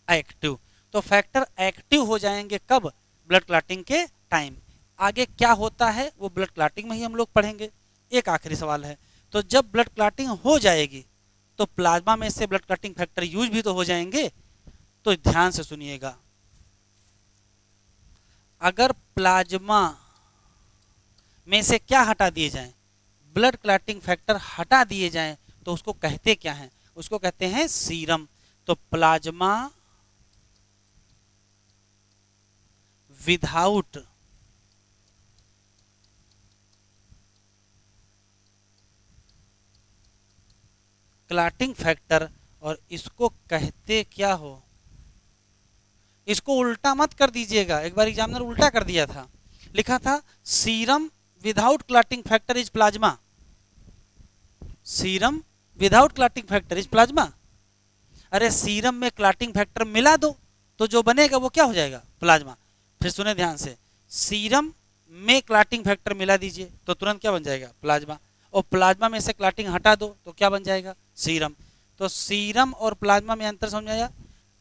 active. तो फैक्टर एक्टिव हो जाएंगे कब, ब्लड क्लॉटिंग के टाइम। आगे क्या होता है वो ब्लड क्लॉटिंग में ही हम लोग पढ़ेंगे। एक आखिरी सवाल है, तो जब ब्लड क्लॉटिंग हो जाएगी तो प्लाज्मा में से ब्लड क्लॉटिंग फैक्टर यूज भी तो हो जाएंगे। तो ध्यान से सुनिएगा, अगर प्लाज्मा में से क्या हटा दिए जाएं, ब्लड क्लॉटिंग फैक्टर हटा दिए जाएं, तो उसको कहते क्या हैं, उसको कहते हैं सीरम। तो प्लाज्मा विदाउट क्लॉटिंग फैक्टर, और इसको कहते क्या हो, इसको उल्टा मत कर दीजिएगा, एक बार एग्जामिनर उल्टा कर दिया था, लिखा था serum without clotting factor is plasma, serum without clotting factor is plasma. अरे सीरम में क्लॉटिंग फैक्टर मिला दो तो जो बनेगा वो क्या हो जाएगा, प्लाज्मा। फिर सुने ध्यान से, सीरम में क्लॉटिंग फैक्टर मिला दीजिए तो तुरंत क्या बन जाएगा, प्लाज्मा। और प्लाज्मा में से क्लॉटिंग हटा दो तो क्या बन जाएगा, सीरम। तो सीरम और प्लाज्मा में अंतर समझ आया,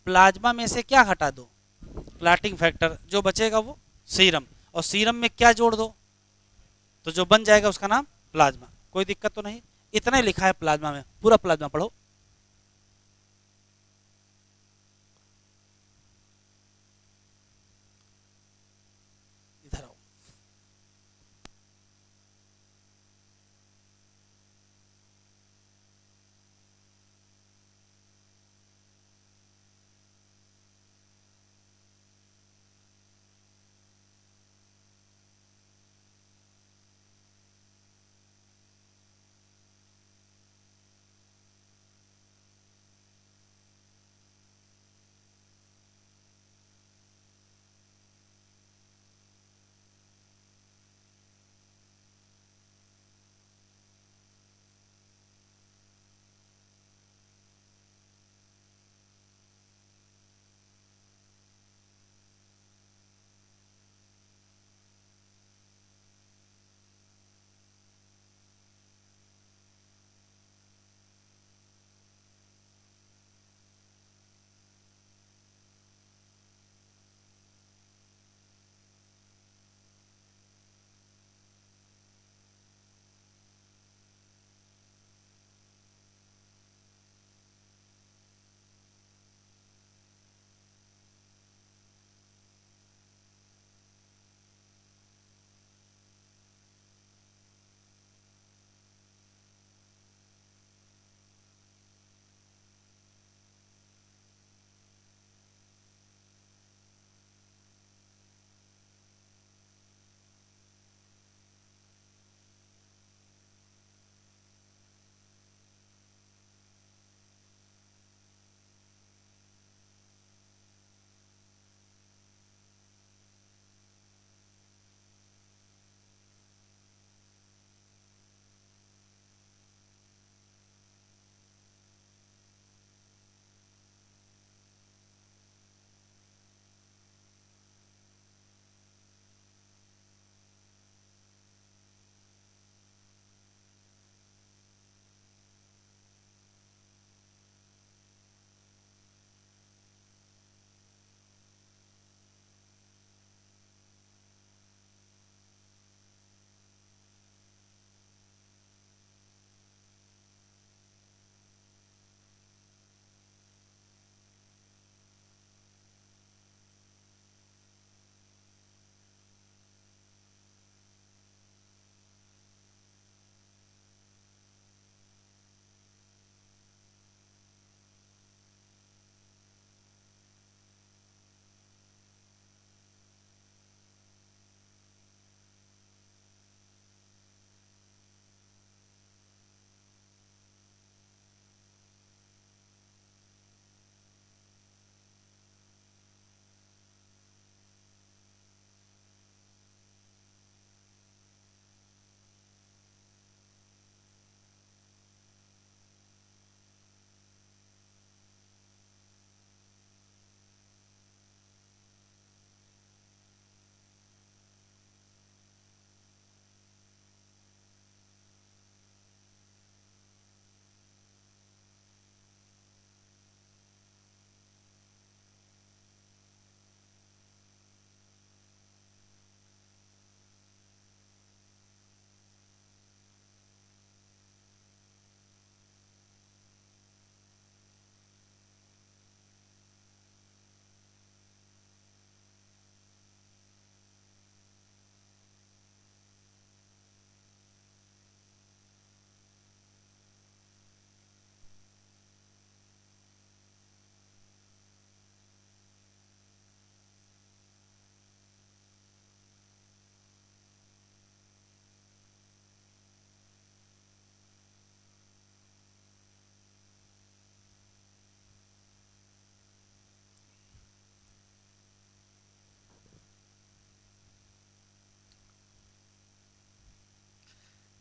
प्लाज्मा में से क्या हटा दो, क्लॉटिंग फैक्टर, जो बचेगा वो सीरम, और सीरम में क्या जोड़ दो, तो जो बन जाएगा उसका नाम प्लाज्मा। कोई दिक्कत तो नहीं, इतना ही लिखा है प्लाज्मा में, पूरा प्लाज्मा पढ़ो। इधर आओ,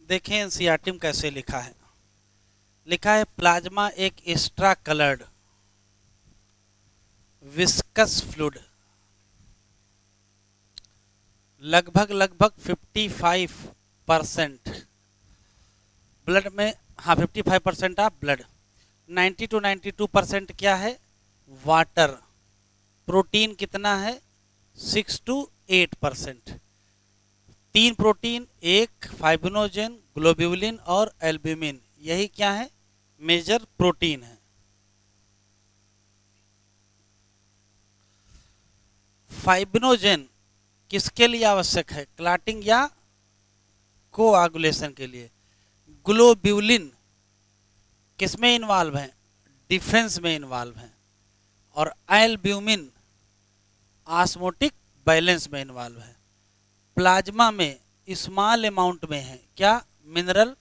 देखें एनसीईआरटी में कैसे लिखा है। लिखा है प्लाज्मा एक एक्स्ट्रा कलर्ड विस्कस फ्लूइड, लगभग 55% ब्लड में, हाँ 55% ऑफ ब्लड, 90 to 92% क्या है, वाटर, प्रोटीन कितना है 6 to 8%, 3 प्रोटीन, एक फाइब्रिनोजेन, ग्लोब्यूलिन और एल्ब्यूमिन, यही क्या है मेजर प्रोटीन है। फाइब्रिनोजेन किसके लिए आवश्यक है, क्लॉटिंग या कोआगुलेशन के लिए। ग्लोब्यूलिन किसमें इन्वॉल्व है, डिफेंस में इन्वॉल्व है। और एल्ब्यूमिन ऑस्मोटिक बैलेंस में इन्वॉल्व है। प्लाज्मा में स्मॉल अमाउंट में है क्या, मिनरल।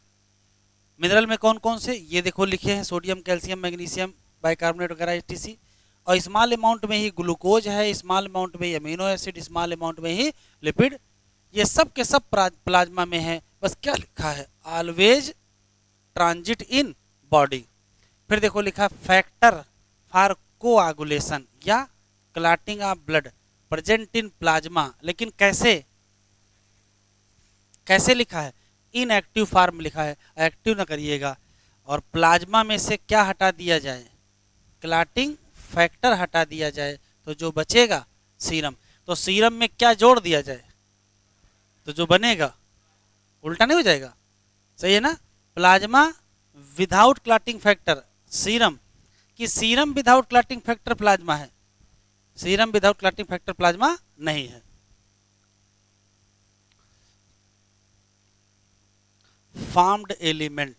मिनरल में कौन कौन से, ये देखो लिखे हैं, सोडियम, कैल्शियम, मैग्नीशियम, बाइकार्बोनेट वगैरह एचटीसी। और स्मॉल अमाउंट में ही ग्लूकोज है, स्मॉल अमाउंट में ही अमीनो एसिड, स्मॉल अमाउंट में ही लिपिड। ये सब के सब प्लाज्मा में है। बस क्या लिखा है, ऑलवेज ट्रांजिट इन बॉडी। फिर देखो लिखा फैक्टर फॉर कोआगुलेशन या clotting of blood present in plasma, लेकिन कैसे कैसे लिखा है, इनएक्टिव फॉर्म लिखा है, एक्टिव ना करिएगा। और प्लाज्मा में से क्या हटा दिया जाए, क्लॉटिंग फैक्टर हटा दिया जाए, तो जो बचेगा सीरम। तो सीरम में क्या जोड़ दिया जाए, तो जो बनेगा उल्टा नहीं हो जाएगा, सही है ना। Plasma without clotting factor serum, कि serum without clotting factor plasma है, serum without clotting factor plasma नहीं है। फॉर्म्ड एलिमेंट,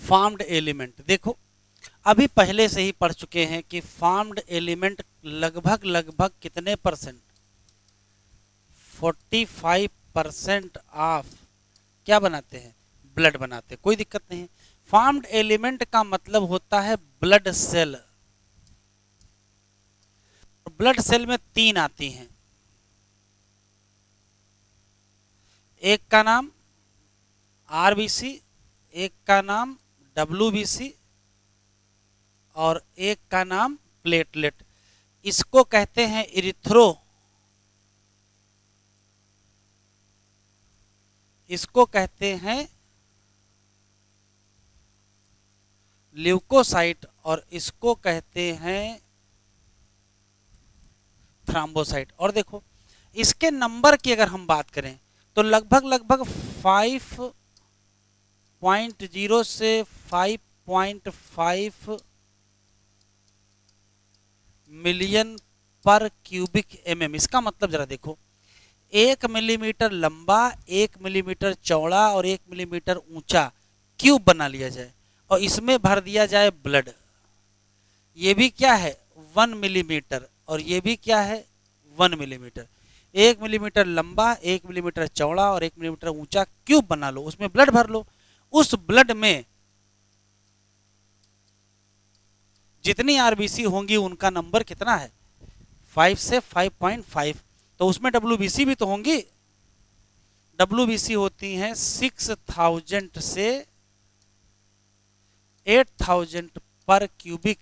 फॉर्म्ड एलिमेंट देखो अभी पहले से ही पढ़ चुके हैं कि फॉर्म्ड एलिमेंट लगभग लगभग कितने परसेंट, 45% ऑफ क्या बनाते हैं, ब्लड बनाते हैं, कोई दिक्कत नहीं है। फॉर्म्ड एलिमेंट का मतलब होता है ब्लड सेल। ब्लड सेल में 3 आती हैं, एक का नाम आरबीसी, एक का नाम डब्ल्यूबीसी और एक का नाम प्लेटलेट। इसको कहते हैं इरिथ्रो, इसको कहते हैं ल्यूकोसाइट और इसको कहते हैं थ्रोम्बोसाइट। और देखो इसके नंबर की अगर हम बात करें तो लगभग लगभग 5.0 से 5.5 मिलियन पर क्यूबिक एमएम। इसका मतलब जरा देखो 1 मिलीमीटर लंबा, 1 मिलीमीटर चौड़ा और 1 मिलीमीटर ऊंचा क्यूब बना लिया जाए और इसमें भर दिया जाए ब्लड। ये भी क्या है 1 मिलीमीटर और ये भी क्या है 1 मिलीमीटर। 1 मिलीमीटर लंबा, 1 मिलीमीटर चौड़ा और 1 मिलीमीटर ऊंचा क्यूब बना लो, उसमें ब्लड भर लो। उस ब्लड में जितनी आरबीसी होंगी उनका नंबर कितना है 5 से 5.5। तो उसमें डब्ल्यूबीसी भी तो होंगी, डब्ल्यूबीसी होती हैं 6000 से 8000 पर क्यूबिक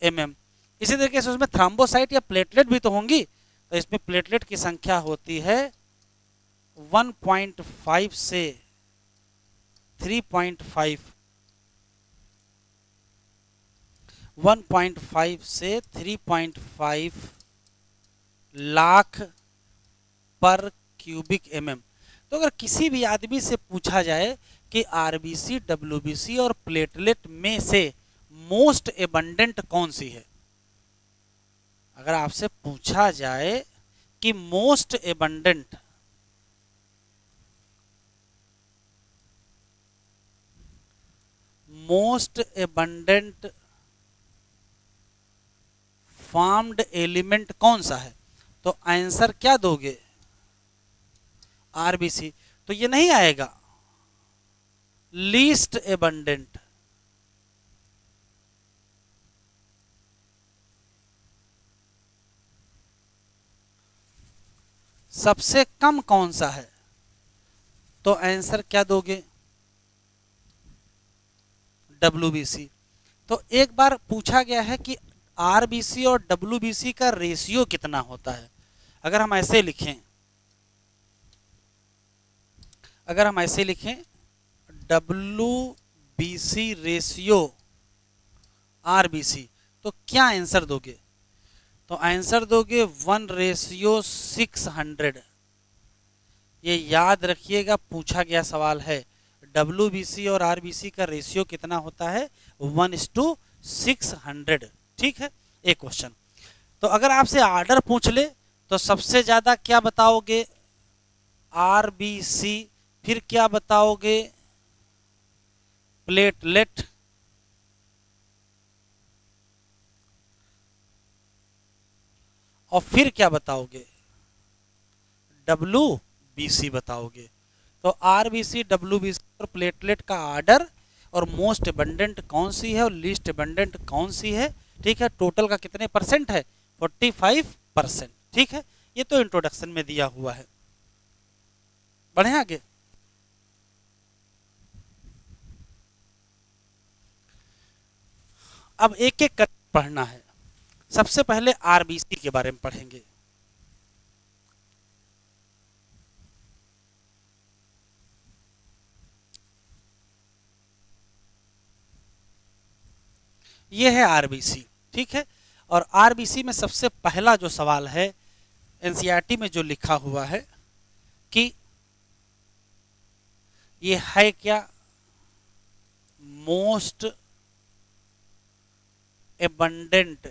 एमएम। इसी तरीके से उसमें थ्रोम्बोसाइट या प्लेटलेट भी तो होंगी, तो इसमें प्लेटलेट की संख्या होती है 1.5 से 3.5, 1.5 से 3.5 लाख पर क्यूबिक एमएम। तो अगर किसी भी आदमी से पूछा जाए कि आरबीसी, डब्ल्यूबीसी और प्लेटलेट में से मोस्ट एबंडेंट कौन सी है, अगर आपसे पूछा जाए कि मोस्ट एबंडेंट फॉर्म्ड एलिमेंट कौन सा है, तो आंसर क्या दोगे आरबीसी, तो ये नहीं आएगा लीस्ट एबंडेंट। सबसे कम कौन सा है, तो आंसर क्या दोगे, डब्ल्यूबीसी। तो एक बार पूछा गया है कि आरबीसी और डब्ल्यूबीसी का रेशियो कितना होता है। अगर हम ऐसे लिखें, डब्ल्यूबीसी रेशियो आरबीसी, तो क्या आंसर दोगे, तो आंसर दोगे 1:600। ये याद रखिएगा, पूछा गया सवाल है। डब्ल्यूबीसी और आरबीसी का रेशियो कितना होता है, 1:600। ठीक है, एक क्वेश्चन। तो अगर आपसे आर्डर पूछ ले तो सबसे ज्यादा क्या बताओगे, आरबीसी, फिर क्या बताओगे, प्लेटलेट, और फिर क्या बताओगे, डब्ल्यूबीसी बताओगे। तो आरबीसी, डब्ल्यूबीसी और प्लेटलेट का आर्डर, और मोस्ट एबंडेंट कौन सी है और लीस्ट एबंडेंट कौन सी है। ठीक है, टोटल का कितने परसेंट है, 45%। ठीक है, ये तो इंट्रोडक्शन में दिया हुआ है। बढ़े आगे। अब एक एक कर पढ़ना है। सबसे पहले आरबीसी के बारे में पढ़ेंगे। ये है आरबीसी। ठीक है, और आरबीसी में सबसे पहला जो सवाल है एनसीईआरटी में जो लिखा हुआ है कि ये है क्या, मोस्ट एबंडेंट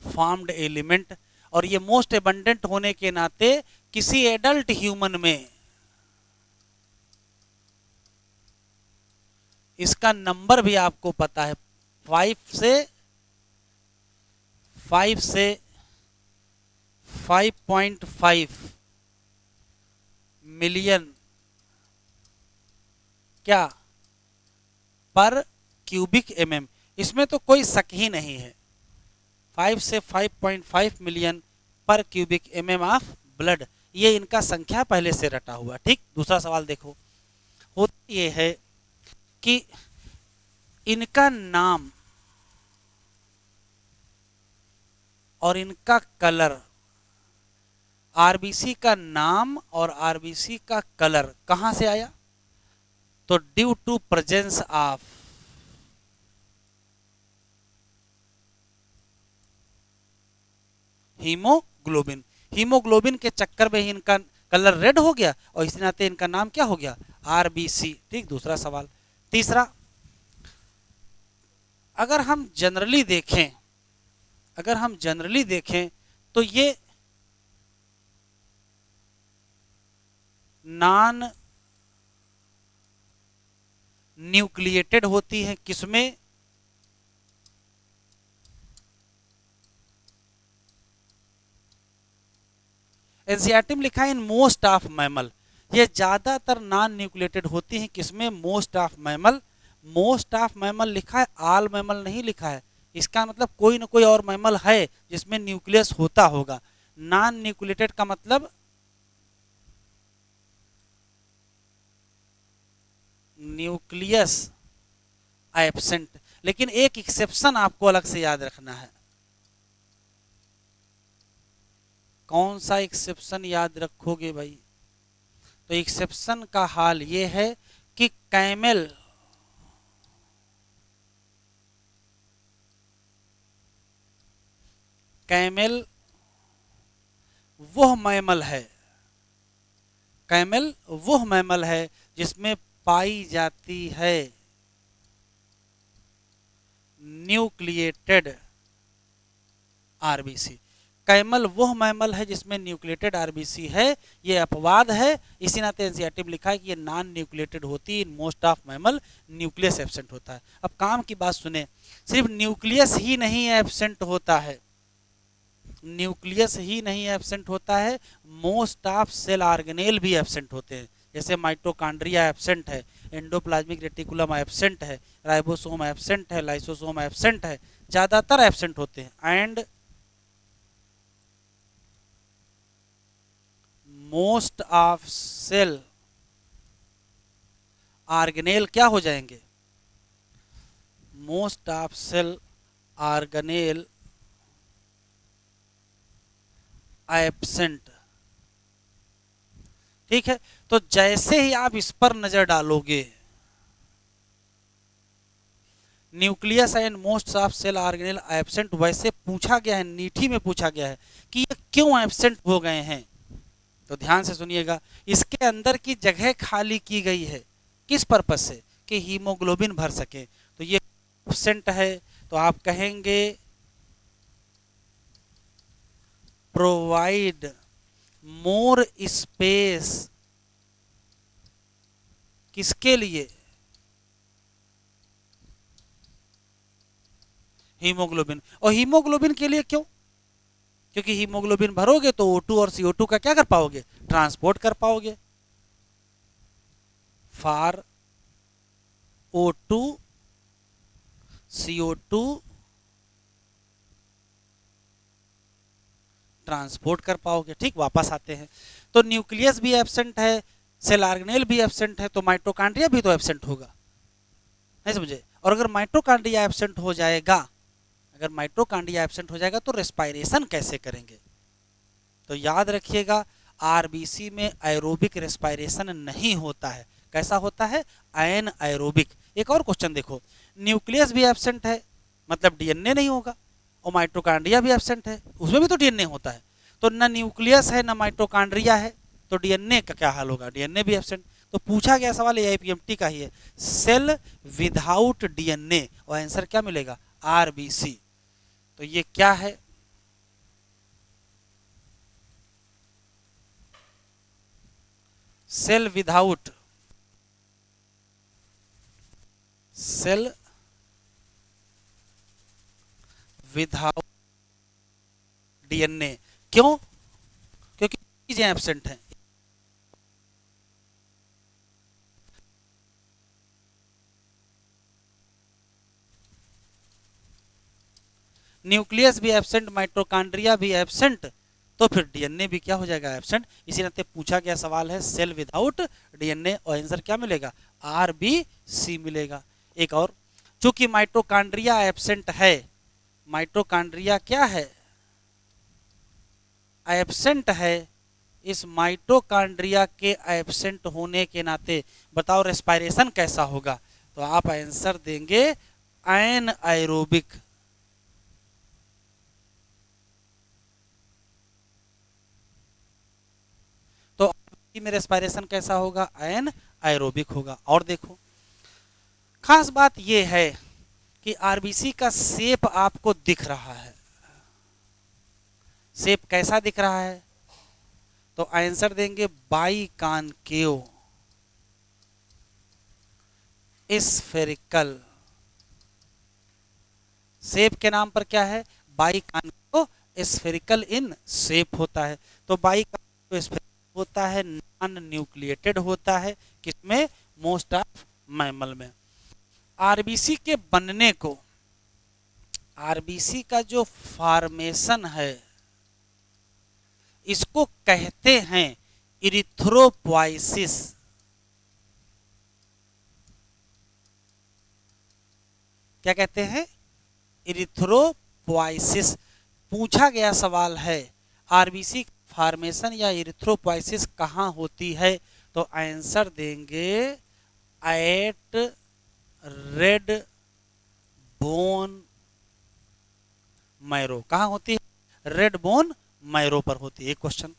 फॉर्म्ड एलिमेंट, और ये मोस्ट एबंडेंट होने के नाते किसी एडल्ट ह्यूमन में इसका नंबर भी आपको पता है, 5 से 5.5 मिलियन क्या पर क्यूबिक एमएम। इसमें तो कोई शक ही नहीं है, 5 से 5.5 मिलियन पर क्यूबिक एमएम ऑफ ब्लड, ये इनका संख्या पहले से रटा हुआ। ठीक, दूसरा सवाल देखो, होता ये है कि इनका नाम और इनका कलर, आरबीसी का नाम और आरबीसी का कलर कहां से आया, तो due to presence of haemoglobin. Haemoglobin के चक्कर में ही इनका कलर रेड हो गया और इसी नाते इनका नाम क्या हो गया, आरबीसी। ठीक, दूसरा सवाल। तीसरा, अगर हम जनरली देखें तो ये नॉन न्यूक्लिएटेड होती है, किसमें, एनसीईआरटी में लिखा है इन मोस्ट ऑफ मैमल। ये ज्यादातर नॉन न्यूक्लिएटेड होती हैं, किसमें, most of mammal. Most of mammal लिखा है, ऑल मैमल नहीं लिखा है। इसका मतलब कोई ना कोई और मैमल है जिसमें न्यूक्लियस होता होगा। नॉन न्यूक्लिएटेड का मतलब न्यूक्लियस एब्सेंट। लेकिन एक एक्सेप्शन आपको अलग से याद रखना है। कौन सा एक्सेप्शन याद रखोगे भाई, तो एक्सेप्शन का हाल ये है कि कैमल वह मैमल है जिसमें पाई जाती है न्यूक्लिएटेड आरबीसी। कैमल वह मैमल है जिसमें न्यूक्लिएटेड आरबीसी है, ये अपवाद है। इसी नाते एनसीईआरटी में लिखा है कि ये नॉन न्यूक्लिएटेड होती है, in most of mammal nucleus absent होता है। अब काम की बात सुने, सिर्फ न्यूक्लियस ही नहीं एब्सेंट होता है, न्यूक्लियस ही नहीं एब्सेंट होता है, मोस्ट ऑफ सेल ऑर्गेनेल भी एब्सेंट होते हैं। जैसे माइटोकॉन्ड्रिया एब्सेंट है, एंडोप्लाज्मिक रेटिकुलम एब्सेंट है, राइबोसोम एब्सेंट है, लाइसोसोम एब्सेंट है, ज़्यादातर एब्सेंट होते हैं। And most of cell organelle क्या हो जाएंगे, most of cell organelle absent. ठीक है, तो जैसे ही आप इस पर नजर डालोगे, nucleus and most of cell organelle absent, वैसे पूछा गया है, नीठी में पूछा गया है कि ये क्यों एब्सेंट हो गए हैं। तो ध्यान से सुनिएगा, इसके अंदर की जगह खाली की गई है किस पर्पज से, कि हीमोग्लोबिन भर सके। तो ये एब्सेंट है, तो आप कहेंगे प्रोवाइड मोर स्पेस, किसके लिए, हीमोग्लोबिन। और हीमोग्लोबिन के लिए क्यों, क्योंकि हीमोग्लोबिन भरोगे तो O2 और CO2 का क्या कर पाओगे, ट्रांसपोर्ट कर पाओगे। फॉर O2 CO2 ट्रांसपोर्ट कर पाओगे। ठीक, वापस आते हैं, तो न्यूक्लियस भी एब्सेंट है, सेल ऑर्गेनेल भी एब्सेंट है, तो माइटोकॉन्ड्रिया भी तो एब्सेंट होगा, नहीं समझे। और अगर माइटोकॉन्ड्रिया एब्सेंट हो जाएगा, अगर माइटोकॉन्ड्रिया एब्सेंट हो जाएगा तो रेस्पायरेशन कैसे करेंगे। तो याद रखिएगा, आरबीसी में एरोबिक रेस्पायरेशन नहीं होता है। कैसा होता है, एन एरोबिक। एक और क्वेश्चन देखो, न्यूक्लियस भी एब्सेंट है, मतलब डीएनए नहीं होगा, और माइटोकॉन्ड्रिया भी एब्सेंट है, उसमें भी तो डीएनए होता है। तो ना न्यूक्लियस है ना माइटोकॉन्ड्रिया है, तो डीएनए का क्या हाल होगा, डीएनए भी एब्सेंट। तो पूछा गया सवाल एआईपीएमटी का ही है, सेल विदाउट डीएनए, और आंसर क्या मिलेगा, आरबीसी। तो ये क्या है, cell without, cell without DNA. क्यों, क्योंकि चीजें एब्सेंट हैं। न्यूक्लियस भी एब्सेंट, माइटोकॉन्ड्रिया भी एब्सेंट, तो फिर डीएनए भी क्या हो जाएगा, एब्सेंट। इसी नाते पूछा गया सवाल है सेल विदाउट डीएनए, और आंसर क्या मिलेगा, आरबीसी मिलेगा। एक और, चूंकि माइटोकॉन्ड्रिया एब्सेंट है, माइटोकॉन्ड्रिया क्या है, एब्सेंट है, इस माइटोकॉन्ड्रिया के एब्सेंट होने के नाते बताओ रेस्पायरेशन कैसा होगा। तो आप आंसर देंगे एन एरोबिक। तो में रेस्पायरेशन कैसा होगा, एन एरोबिक होगा। और देखो, खास बात यह है कि आरबीसी का शेप आपको दिख रहा है, शेप कैसा दिख रहा है, तो आंसर देंगे बाई कॉनकेव स्फेरिकल। शेप के नाम पर क्या है, by concave spherical in shape होता है। तो बाई कॉनकेव स्फेरिकल होता है, नॉन न्यूक्लिएटेड होता है, किसमें, मोस्ट ऑफ मैमल में। आरबीसी के बनने को, आरबीसी का जो फॉर्मेशन है, इसको कहते हैं इरिथ्रोपोइसिस। क्या कहते हैं, इरिथ्रोपोइसिस। पूछा गया सवाल है आरबीसी फॉर्मेशन या इरिथ्रोपोइसिस कहाँ होती है, तो आंसर देंगे एट रेड बोन मैरो। कहाँ होती है, रेड बोन मैरो पर होती है। एक क्वेश्चन,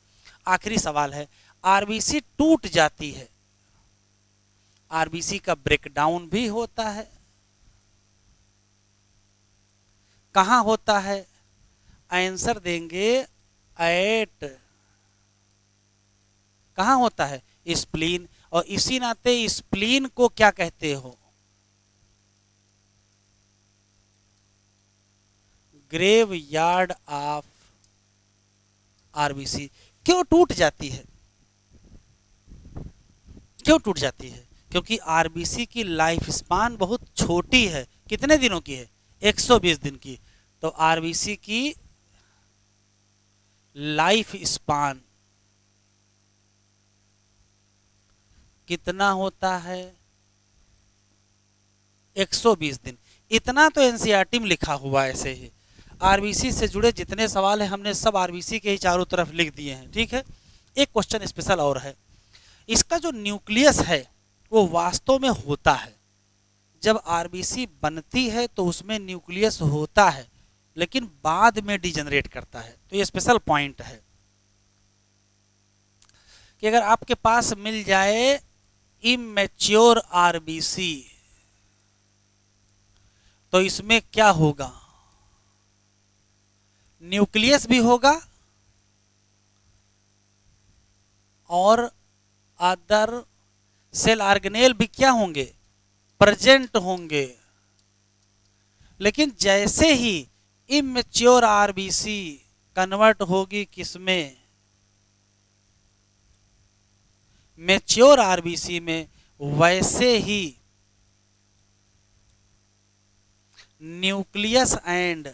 आखिरी सवाल है, आरबीसी टूट जाती है, आरबीसी का ब्रेकडाउन भी होता है, कहां होता है, आंसर देंगे एट, कहां होता है, स्प्लीन। और इसी नाते स्प्लीन को क्या कहते हो, ग्रेव यार्ड ऑफ आरबीसी क्यों टूट जाती है? क्यों टूट जाती है? क्योंकि आरबीसी की लाइफ स्पान बहुत छोटी है। कितने दिनों की है? 120 दिन की। तो आरबीसी की लाइफ स्पान कितना होता है? 120 दिन। इतना तो एनसीईआरटी में लिखा हुआ है। ऐसे ही आरबीसी से जुड़े जितने सवाल हैं हमने सब आरबीसी के ही चारों तरफ लिख दिए हैं। ठीक है, एक क्वेश्चन स्पेशल और है। इसका जो न्यूक्लियस है वो वास्तव में होता है। जब आरबीसी बनती है तो उसमें न्यूक्लियस होता है, लेकिन बाद में डिजेनरेट करता है। तो ये स्पेशल पॉइंट है कि अगर आपके पास मिल जाए इमेच्योर आरबीसी तो इसमें क्या होगा? न्यूक्लियस भी होगा और अदर सेल ऑर्गेनेल भी क्या होंगे? प्रेजेंट होंगे। लेकिन जैसे ही इमेच्योर आरबीसी कन्वर्ट होगी किसमें? मैच्योर आरबीसी में, वैसे ही nucleus and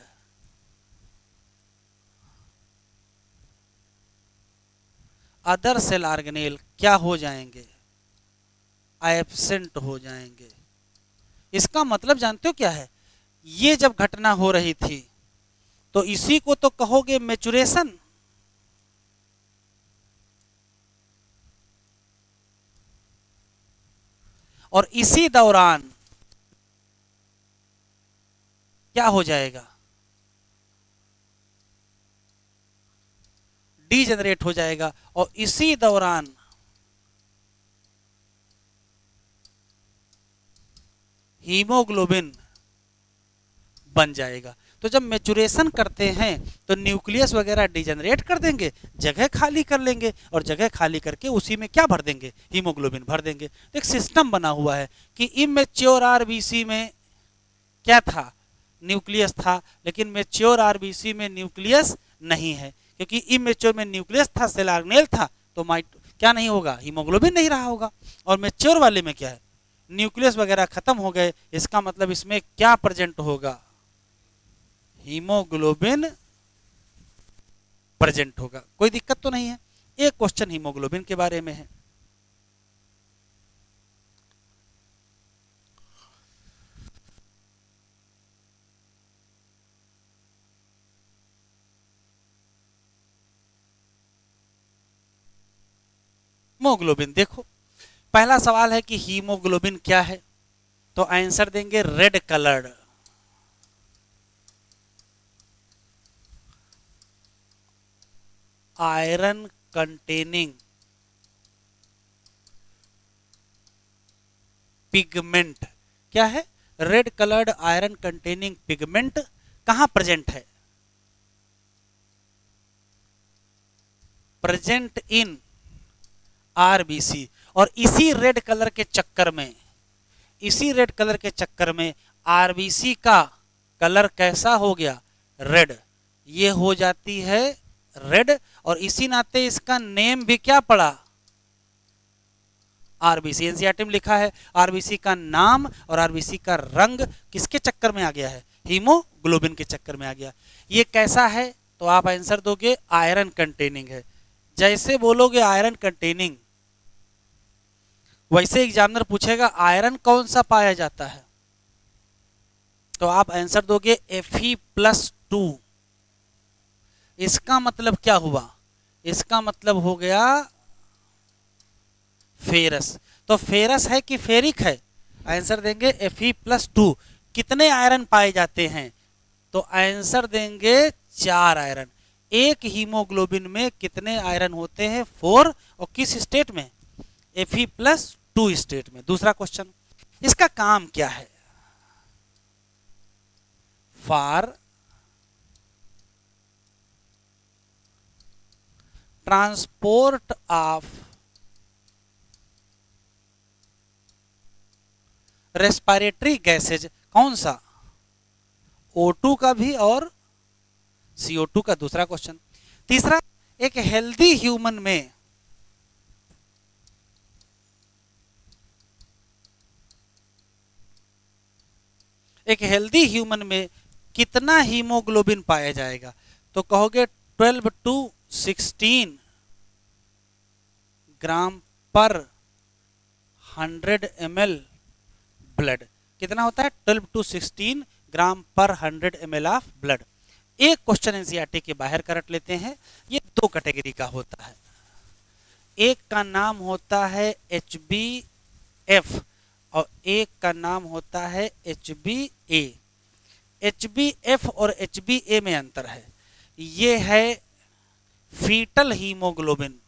other cell organelle क्या हो जाएंगे? एब्सेंट हो जाएंगे। इसका मतलब जानते हो क्या है? ये जब घटना हो रही थी तो इसी को तो कहोगे मैचुरेशन। और इसी दौरान क्या हो जाएगा? डीजेनरेट हो जाएगा। और इसी दौरान हीमोग्लोबिन बन जाएगा। तो जब मैचुरेशन करते हैं तो न्यूक्लियस वगैरह डिजेनरेट कर देंगे, जगह खाली कर लेंगे, और जगह खाली करके उसी में क्या भर देंगे? हीमोग्लोबिन भर देंगे। तो एक सिस्टम बना हुआ है कि इमेच्योर आरबीसी में क्या था? न्यूक्लियस था। लेकिन मैच्योर आरबीसी में न्यूक्लियस नहीं है, क्योंकि इमेच्योर में न्यूक्लियस था, सेल ऑर्गेनेल था, तो क्या नहीं होगा? हीमोग्लोबिन नहीं रहा होगा। और मैच्योर वाले में क्या है? न्यूक्लियस वगैरह खत्म हो गए। इसका मतलब इसमें क्या प्रेजेंट होगा? हीमोग्लोबिन प्रेजेंट होगा। कोई दिक्कत तो नहीं है। एक क्वेश्चन हीमोग्लोबिन के बारे में है। हीमोग्लोबिन देखो, पहला सवाल है कि हीमोग्लोबिन क्या है? तो आंसर देंगे red coloured. Iron containing pigment. क्या है? Red coloured iron containing pigment. कहां प्रेजेंट है? Present in RBC. और इसी रेड कलर के चक्कर में, इसी रेड कलर के चक्कर में आरबीसी का कलर कैसा हो गया? रेड। ये हो जाती है रेड, और इसी नाते इसका नेम भी क्या पड़ा? आरबीसी। एनसीईआरटी में लिखा है आरबीसी का नाम और आरबीसी का रंग किसके चक्कर में आ गया है? हीमोग्लोबिन के चक्कर में आ गया। ये कैसा है? तो आप आंसर दोगे आयरन कंटेनिंग है। जैसे बोलोगे आयरन कंटेनिंग, वैसे एग्जामिनर पूछेगा आयरन कौन सा पाया जाता है, तो आप आंसर दोगे Fe+2। इसका मतलब क्या हुआ? इसका मतलब हो गया फेरस। तो फेरस है कि फेरिक है? आंसर देंगे Fe+2। कितने आयरन पाए जाते हैं? तो आंसर देंगे 4 आयरन। एक हीमोग्लोबिन में कितने आयरन होते हैं? 4। और किस स्टेट में? Fe+2 स्टेट में। दूसरा क्वेश्चन, इसका काम क्या है? For transport of respiratory gases. कौन सा? O2 का भी और CO2 का। दूसरा क्वेश्चन। तीसरा, एक हेल्दी ह्यूमन में कितना हीमोग्लोबिन पाया जाएगा? तो कहोगे 12 टू 16 ग्राम पर 100 ml ब्लड। कितना होता है? 12 टू 16 ग्राम पर 100 ml ऑफ ब्लड। एक क्वेश्चन एनसीईआरटी के बाहर कर रख लेते हैं। ये दो कैटेगरी का होता है। एक का नाम होता है HbF और एक का नाम होता है HbA। HbF और HbA में अंतर है। ये है फीटल हीमोग्लोबिन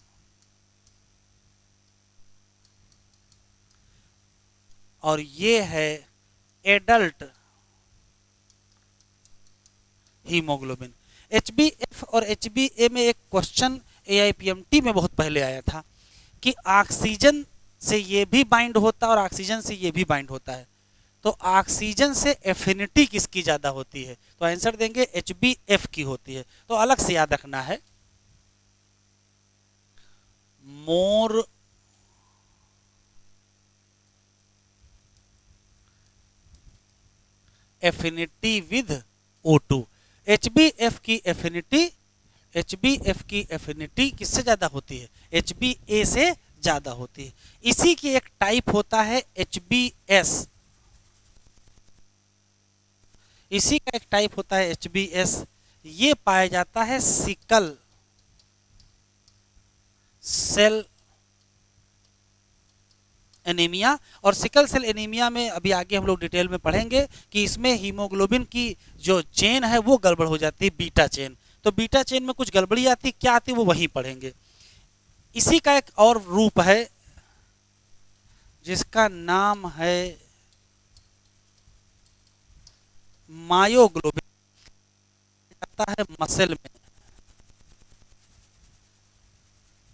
और ये है एडल्ट हीमोग्लोबिन। HbF और HbA में एक क्वेश्चन AIPMT में बहुत पहले आया था कि ऑक्सीजन से ये भी बाइंड होता है और ऑक्सीजन से ये भी बाइंड होता है, तो ऑक्सीजन से एफिनिटी किसकी ज्यादा होती है? तो आंसर देंगे HbF की होती है। तो अलग से याद रखना है, मोर एफिनिटी विद O2। HbF की एफिनिटी किससे ज्यादा होती है? HbA से ज्यादा होती है। इसी की एक टाइप होता है HbS। इसी का एक टाइप होता है HbS। ये पाया जाता है सिकल सेल एनीमिया। और सिकल सेल एनीमिया में अभी आगे हम लोग डिटेल में पढ़ेंगे कि इसमें हीमोग्लोबिन की जो चेन है वो गड़बड़ हो जाती है, बीटा चेन। तो बीटा चेन में कुछ गड़बड़ी आती, क्या आती वो वहीं पढ़ेंगे। इसी का एक और रूप है जिसका नाम है मायोग्लोबिन, आता है मसल में।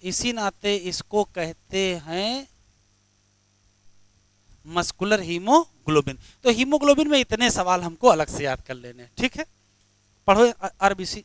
इसी नाते इसको कहते हैं मस्कुलर हीमोग्लोबिन। तो हीमोग्लोबिन में इतने सवाल हमको अलग से याद कर लेने, ठीक है। पढ़ो आरबीसी।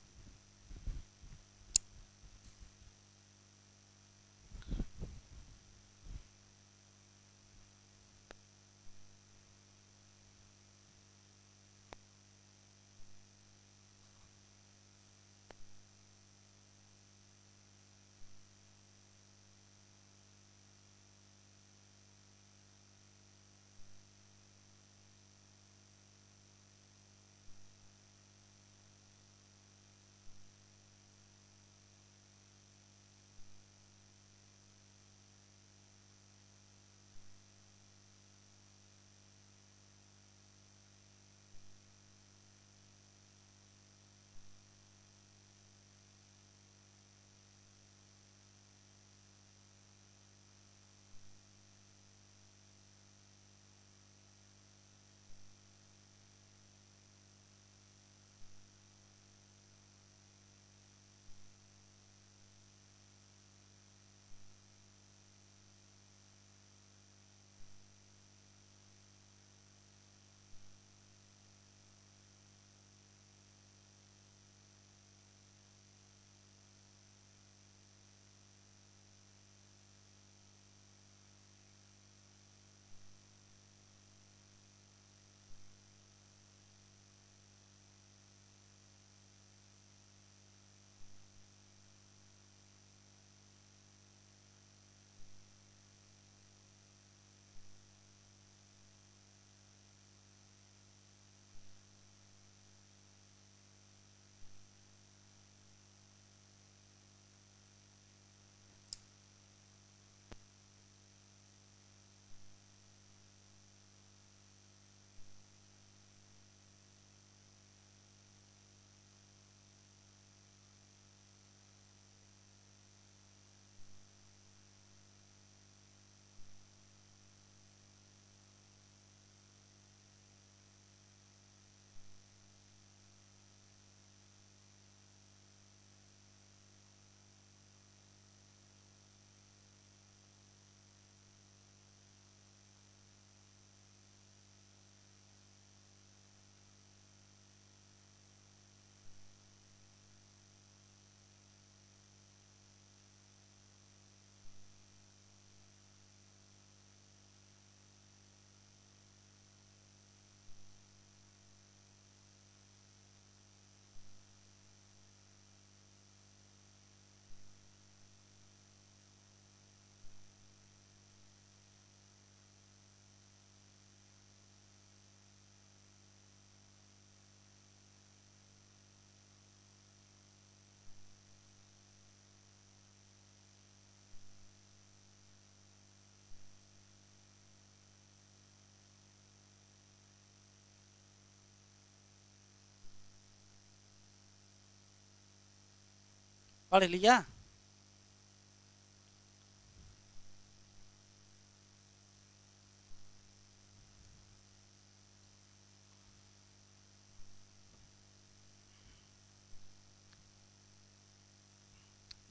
पढ़ लिया?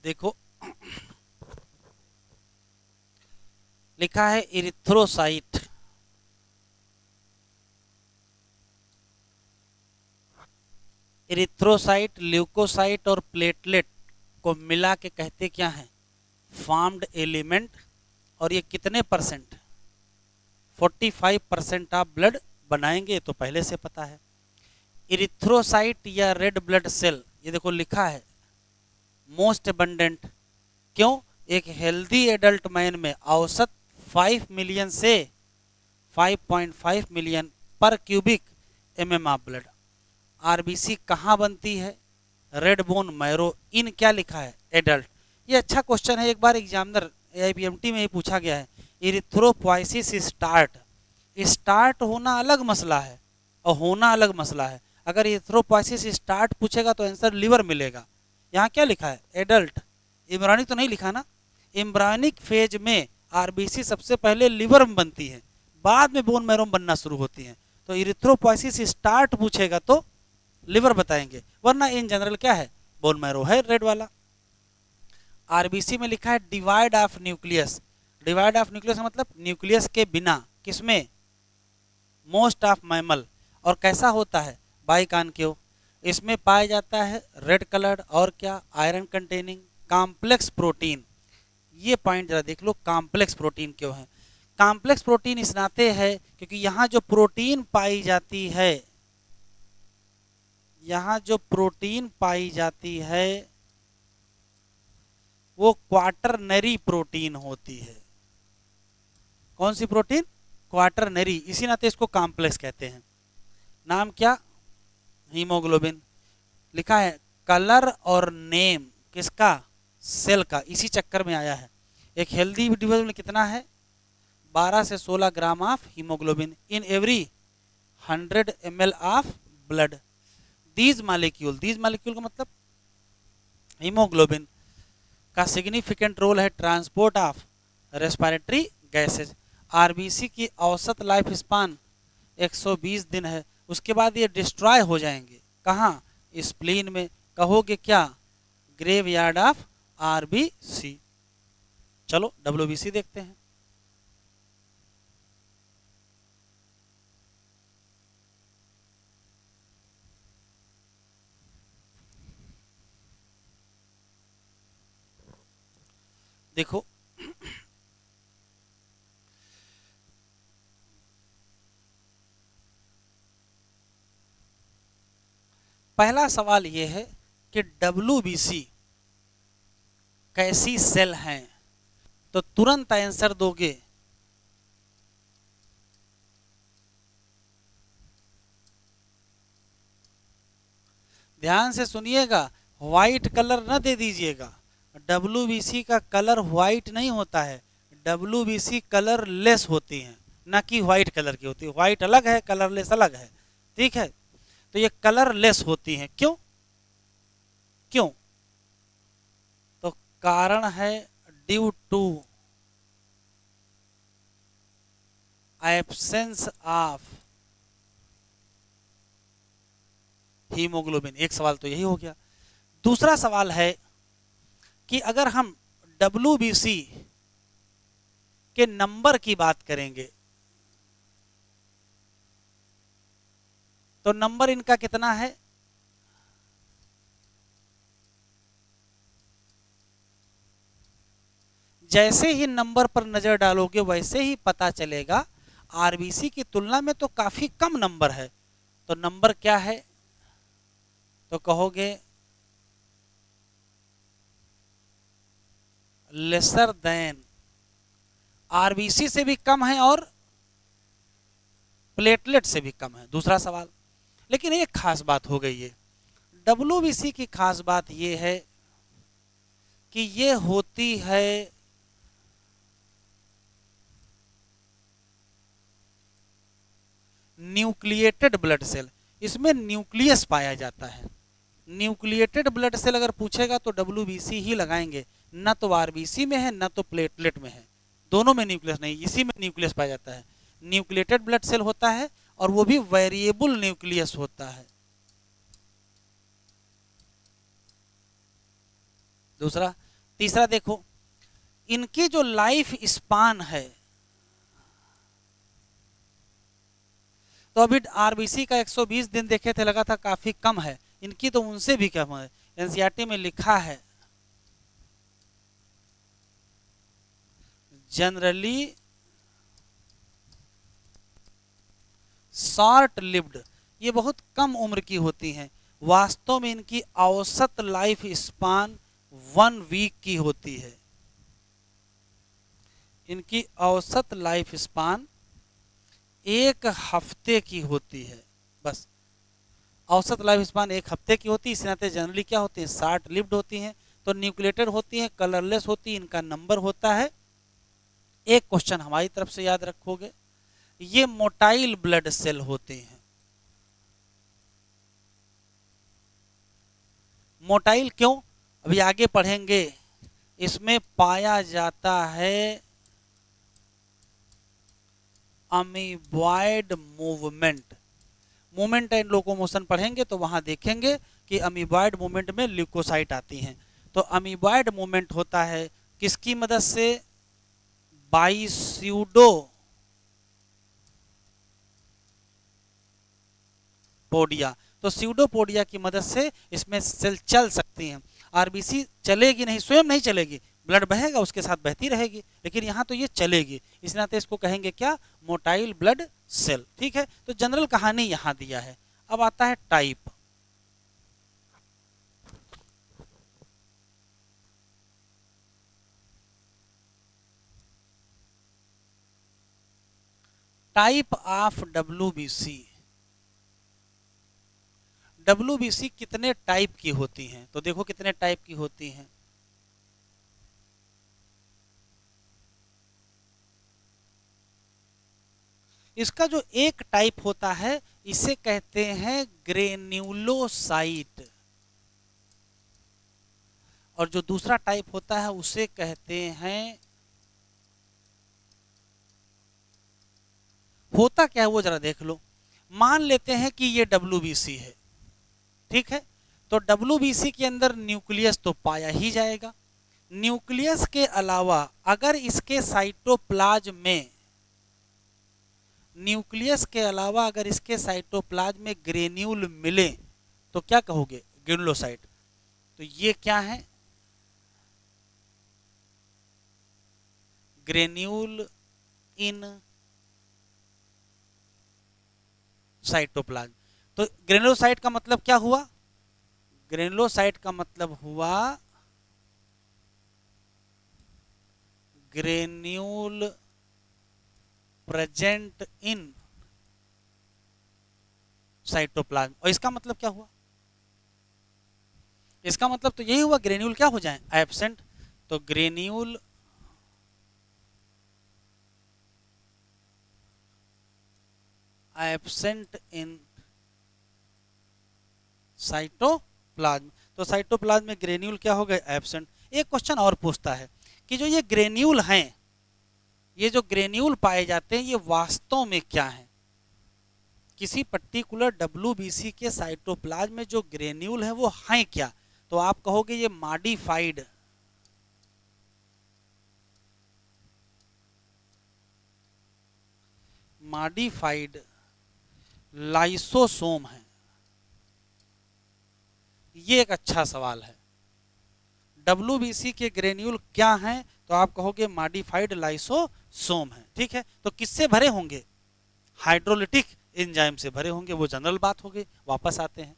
देखो लिखा है इरिथ्रोसाइट। इरिथ्रोसाइट, ल्यूकोसाइट और प्लेटलेट को मिला के कहते क्या है? Formed element. और ये कितने परसेंट? 45% ऑफ ब्लड बनाएंगे, तो पहले से पता है। इरिथ्रोसाइट या रेड ब्लड सेल, ये देखो लिखा है मोस्ट एबंडेंट। क्यों? एक हेल्दी एडल्ट मैन में औसत 5 मिलियन से 5.5 मिलियन पर cubic MM of blood. RBC कहाँ बनती है? रेड बोन मैरो इन, क्या लिखा है? एडल्ट। ये अच्छा क्वेश्चन है, एक बार एग्जामिनर आईपीएमटी में ही पूछा गया है। इरिथ्रोपोइसिस स्टार्ट होना अलग मसला है और होना अलग मसला है। अगर इरिथ्रोपोइसिस स्टार्ट पूछेगा तो आंसर लिवर मिलेगा। यहाँ क्या लिखा है? एडल्ट। इम्ब्रायोनिक तो नहीं लिखा ना? इम्ब्रायोनिक फेज में आरबीसी सबसे पहले लिवर में बनती है, बाद में बोन मैरो बनना शुरू होती है। तो इरिथ्रोपोइसिस स्टार्ट पूछेगा तो लिवर बताएंगे, वरना इन जनरल क्या है? बोन मैरो है रेड वाला। आरबीसी में लिखा है divide of nucleus. Divide of nucleus का मतलब न्यूक्लियस के बिना, किसमें? Most of mammal. और कैसा होता है? बाइकॉन्केव। इसमें पाया जाता है रेड कलर्ड और क्या? Iron containing complex protein. ये पॉइंट जरा देख लो, कॉम्प्लेक्स प्रोटीन क्यों है? कॉम्प्लेक्स प्रोटीन इस नाते है क्योंकि यहाँ जो प्रोटीन पाई जाती है, यहाँ जो प्रोटीन पाई जाती है वो क्वाटरनरी प्रोटीन होती है। कौन सी प्रोटीन? क्वाटरनरी। इसी नाते इसको कॉम्प्लेक्स कहते हैं। नाम क्या? हीमोग्लोबिन। लिखा है कलर और नेम किसका? सेल का। इसी चक्कर में आया है। एक हेल्दी इंडिविजुअल में कितना है? 12 से 16 gram of haemoglobin in every 100 ml of blood. These molecule का मतलब हीमोग्लोबिन का सिग्निफिकेंट रोल है transport of respiratory gases. RBC की औसत लाइफ स्पान 120 दिन है, उसके बाद ये डिस्ट्रॉय हो जाएंगे। कहाँ? स्प्लीन में। कहोगे क्या? Graveyard of RBC. चलो डब्ल्यूबीसी देखते हैं। देखो पहला सवाल यह है कि डब्ल्यूबीसी कैसी सेल हैं, तो तुरंत आंसर दोगे ध्यान से सुनिएगा, व्हाइट कलर न दे दीजिएगा। डब्ल्यूबीसी का कलर व्हाइट नहीं होता है, डब्ल्यूबीसी कलर लेस होती हैं, ना कि व्हाइट कलर की होती है। व्हाइट अलग है, कलरलेस अलग है, ठीक है? तो ये कलर लेस होती हैं। क्यों? क्यों? तो कारण है due to absence of haemoglobin. एक सवाल तो यही हो गया। दूसरा सवाल है कि अगर हम डब्ल्यूबीसी के नंबर की बात करेंगे तो नंबर इनका कितना है? जैसे ही नंबर पर नजर डालोगे वैसे ही पता चलेगा आरबीसी की तुलना में तो काफी कम नंबर है। तो नंबर क्या है? तो कहोगे लेसर देन। आरबीसी से भी कम है और प्लेटलेट से भी कम है। दूसरा सवाल। लेकिन एक खास बात हो गई है, डब्ल्यूबीसी की खास बात यह है कि ये होती है न्यूक्लिएटेड ब्लड सेल। इसमें न्यूक्लियस पाया जाता है, न्यूक्लिएटेड ब्लड सेल अगर पूछेगा तो WBC ही लगाएंगे, न तो RBC में है न तो प्लेटलेट में है, दोनों में न्यूक्लियस नहीं, इसी में न्यूक्लियस पाया जाता है। न्यूक्लिएटेड ब्लड सेल होता है और वो भी वेरिएबल न्यूक्लियस होता है। दूसरा, तीसरा देखो, इनकी जो लाइफ स्पान है, तो अभी RBC का 120 दिन देखे थे, लगा था काफी कम है, इनकी तो उनसे भी कम है। एनसीईआरटी में लिखा है जनरली शॉर्ट लिव्ड, ये बहुत कम उम्र की होती हैं। वास्तव में इनकी औसत लाइफ स्पान 1 वीक की होती है। इनकी औसत लाइफ स्पान 1 हफ्ते की होती है, बस औसत लाइफ स्पान 1 हफ्ते की होती है। इस नाते जनरली क्या होती है, शॉर्ट लिव्ड होती हैं। तो न्यूक्लिएटेड होती हैं, कलरलेस होती है, इनका नंबर होता है। एक क्वेश्चन हमारी तरफ से याद रखोगे, ये मोटाइल ब्लड सेल होते हैं। मोटाइल क्यों, अभी आगे पढ़ेंगे। इसमें पाया जाता है amoeboid movement. Movement and locomotion पढ़ेंगे तो वहां देखेंगे कि अमीबॉयड मूवमेंट में ल्यूकोसाइट आती हैं। तो अमीबॉयड मूवमेंट होता है किसकी मदद से, बाई स्यूडो पोडिया। तो स्यूडोपोडिया की मदद से इसमें सेल चल सकती हैं। आरबीसी चलेगी नहीं, स्वयं नहीं चलेगी, ब्लड बहेगा उसके साथ बहती रहेगी, लेकिन यहाँ तो ये चलेगी, इस नाते इसको कहेंगे क्या, मोटाइल ब्लड सेल। ठीक है, तो जनरल कहानी यहाँ दिया है। अब आता है type. Type of WBC। WBC कितने टाइप की होती हैं, तो देखो कितने टाइप की होती हैं। इसका जो एक टाइप होता है इसे कहते हैं ग्रेन्यूलोसाइट, और जो दूसरा टाइप होता है उसे कहते हैं, होता क्या है वो जरा देख लो। मान लेते हैं कि ये WBC है, ठीक है, तो WBC के अंदर न्यूक्लियस तो पाया ही जाएगा। न्यूक्लियस के अलावा अगर इसके साइटोप्लाज्म में, न्यूक्लियस के अलावा अगर इसके साइटोप्लाज्म में ग्रेन्यूल मिले तो क्या कहोगे, ग्रेनुलोसाइट। तो ये क्या है, ग्रेन्यूल इन साइटोप्लाज्म। तो ग्रेनुलोसाइट का मतलब क्या हुआ, ग्रेनुलोसाइट का मतलब हुआ ग्रेन्यूल प्रेजेंट इन साइटोप्लाज्म। और इसका मतलब क्या हुआ, इसका मतलब तो यही हुआ ग्रेन्यूल क्या हो जाए, एब्सेंट। तो ग्रेन्यूल एब्सेंट इन साइटोप्लाज्म। तो साइटोप्लाज्म में ग्रेन्यूल क्या हो गए, एब्सेंट। एक क्वेश्चन और पूछता है कि जो ये ग्रेन्यूल हैं, ये जो ग्रेन्यूल पाए जाते हैं ये वास्तव में क्या है। किसी पर्टिकुलर WBC के साइटोप्लाज्म में जो ग्रेन्यूल है वो हैं क्या, तो आप कहोगे ये मॉडिफाइड लाइसोसोम है। ये एक अच्छा सवाल है। WBC के ग्रेन्यूल क्या हैं, तो आप कहोगे मॉडिफाइड लाइसोसोम है। ठीक है, तो किससे भरे होंगे, हाइड्रोलिटिक एंजाइम से भरे होंगे, वो जनरल बात हो गई। वापस आते हैं,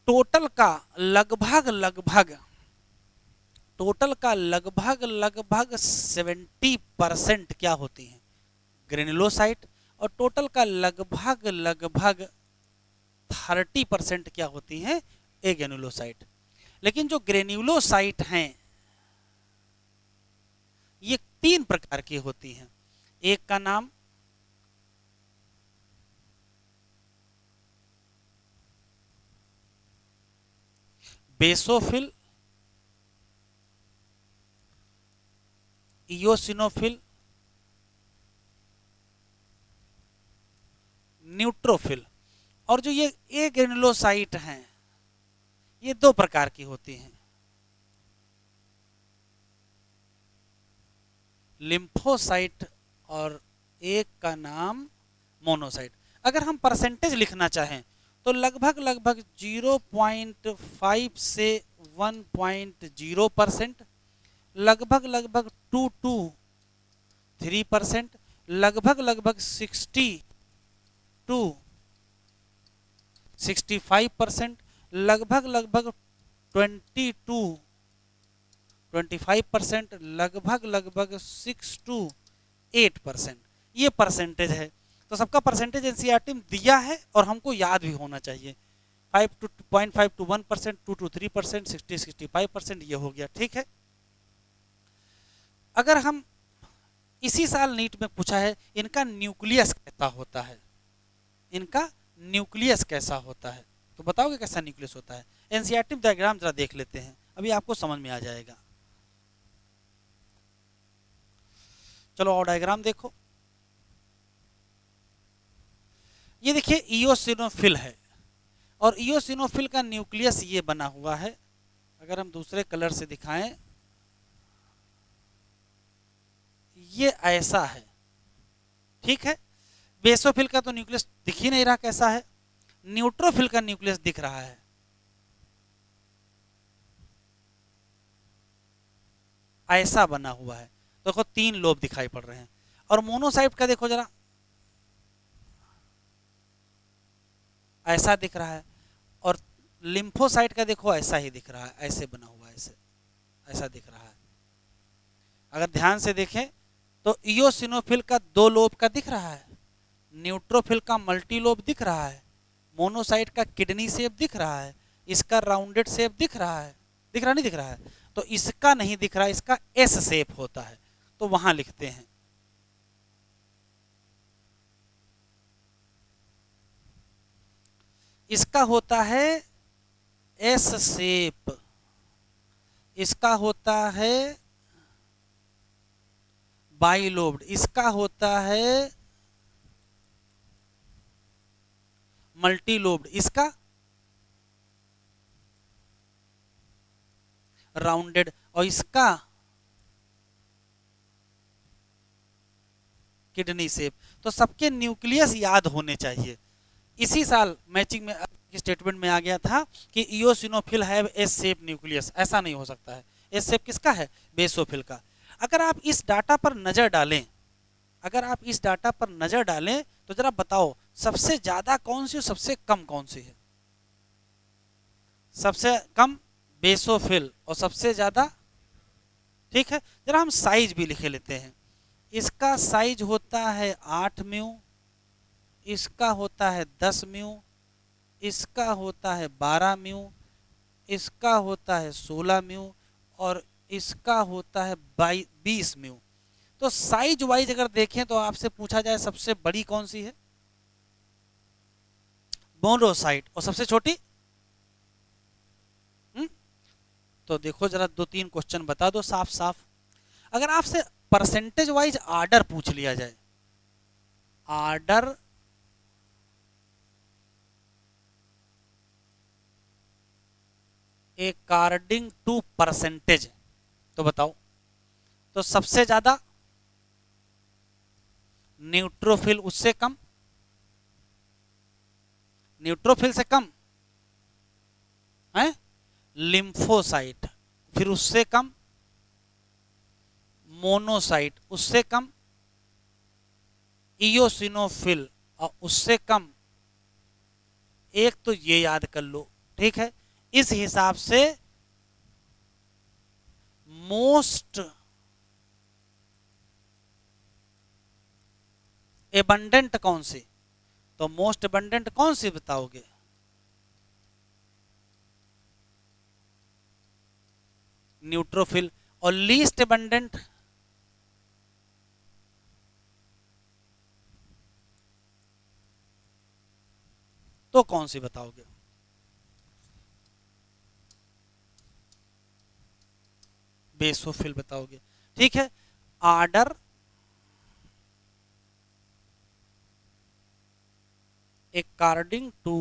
टोटल का लगभग 70% क्या होती हैं, ग्रेनुलोसाइट, और टोटल का लगभग 30% क्या होती हैं, एग्रेनुलोसाइट। लेकिन जो ग्रेन्युलोसाइट हैं ये 3 प्रकार की होती हैं। एक का नाम बेसोफिल, इयोसिनोफिल, न्यूट्रोफिल। और जो ये ए ग्रेनुलोसाइट हैं, ये दो प्रकार की होती हैं, लिम्फोसाइट और एक का नाम मोनोसाइट। अगर हम परसेंटेज लिखना चाहें तो लगभग लगभग 0.5 से 1.0%, लगभग लगभग 2 to 3%, लगभग लगभग 60 to 65%, लगभग लगभग 20 to 25%, लगभग लगभग 6 to 8%। ये परसेंटेज है। तो सबका परसेंटेज एनसीईआरटी में दिया है और हमको याद भी होना चाहिए। 5 to 1%, 2 to 3%, 60-65% ये हो गया, ठीक है। अगर हम इसी साल नीट में पूछा है इनका न्यूक्लियस कैसा होता है, इनका न्यूक्लियस कैसा होता है, तो बताओगे कैसा न्यूक्लियस होता है। एनसीईआरटी में डायग्राम जरा देख लेते हैं, अभी आपको समझ में आ जाएगा। चलो और डायग्राम देखो। ये देखिए इयोसिनोफिल है और इयोसिनोफिल का न्यूक्लियस ये बना हुआ है। अगर हम दूसरे कलर से दिखाएं, ये ऐसा है, ठीक है। बेसोफिल का तो न्यूक्लियस दिख ही नहीं रहा कैसा है। न्यूट्रोफिल का न्यूक्लियस दिख रहा है, ऐसा बना हुआ है। तो देखो 3 लोब दिखाई पड़ रहे हैं। और मोनोसाइट का देखो जरा, ऐसा दिख रहा है। और लिम्फोसाइट का देखो ऐसा ही दिख रहा है, ऐसे बना हुआ है, ऐसे ऐसा दिख रहा है। अगर ध्यान से देखें तो इयोसिनोफिल का 2 लोब का दिख रहा है, न्यूट्रोफिल का मल्टी लोब दिख रहा है, मोनोसाइट का किडनी शेप दिख रहा है, इसका राउंडेड शेप दिख रहा है। दिख रहा नहीं दिख रहा है? तो इसका नहीं दिख रहा, इसका एस शेप होता है, तो वहां लिखते हैं। इसका होता है एस शेप, इसका होता है बाइलोब्ड, इसका होता है मल्टीलोब्ड, इसका राउंडेड, और इसका किडनी शेप। तो सबके न्यूक्लियस याद होने चाहिए। इसी साल मैचिंग में स्टेटमेंट में आ गया था कि इयोसिनोफिल हैव एस शेप न्यूक्लियस, ऐसा नहीं हो सकता है। एस शेप किसका है? बेसोफिल का। अगर आप इस डाटा पर नजर डालें, अगर आप इस डाटा पर नजर डालें तो जरा बताओ सबसे ज्यादा कौन सी, सबसे कम कौन सी है? सबसे कम बेसोफिल और सबसे ज्यादा, ठीक है। जरा हम साइज भी लिखे लेते हैं। इसका साइज होता है 8 म्यू, इसका होता है 10 म्यू, इसका होता है 12 म्यू, इसका होता है 16 म्यू, और इसका होता है 20 म्यू। तो साइज वाइज अगर देखें तो आपसे पूछा जाए सबसे बड़ी कौन सी है? मोनोसाइट। और सबसे छोटी? तो देखो जरा 2-3 क्वेश्चन बता दो साफ साफ। अगर आपसे परसेंटेज वाइज आर्डर पूछ लिया जाए, आर्डर अकॉर्डिंग टू परसेंटेज, तो बताओ। तो सबसे ज्यादा न्यूट्रोफिल, उससे कम न्यूट्रोफिल से कम है लिम्फोसाइट, फिर उससे कम मोनोसाइट, उससे कम इयोसिनोफिल, और उससे कम एक, तो ये याद कर लो, ठीक है। इस हिसाब से मोस्ट एबंडेंट कौन सी, तो मोस्ट एबंडेंट कौन सी बताओगे? न्यूट्रोफिल। और लीस्ट एबंडेंट? तो कौन सी बताओगे? बेसोफिल बताओगे। ठीक है, order according to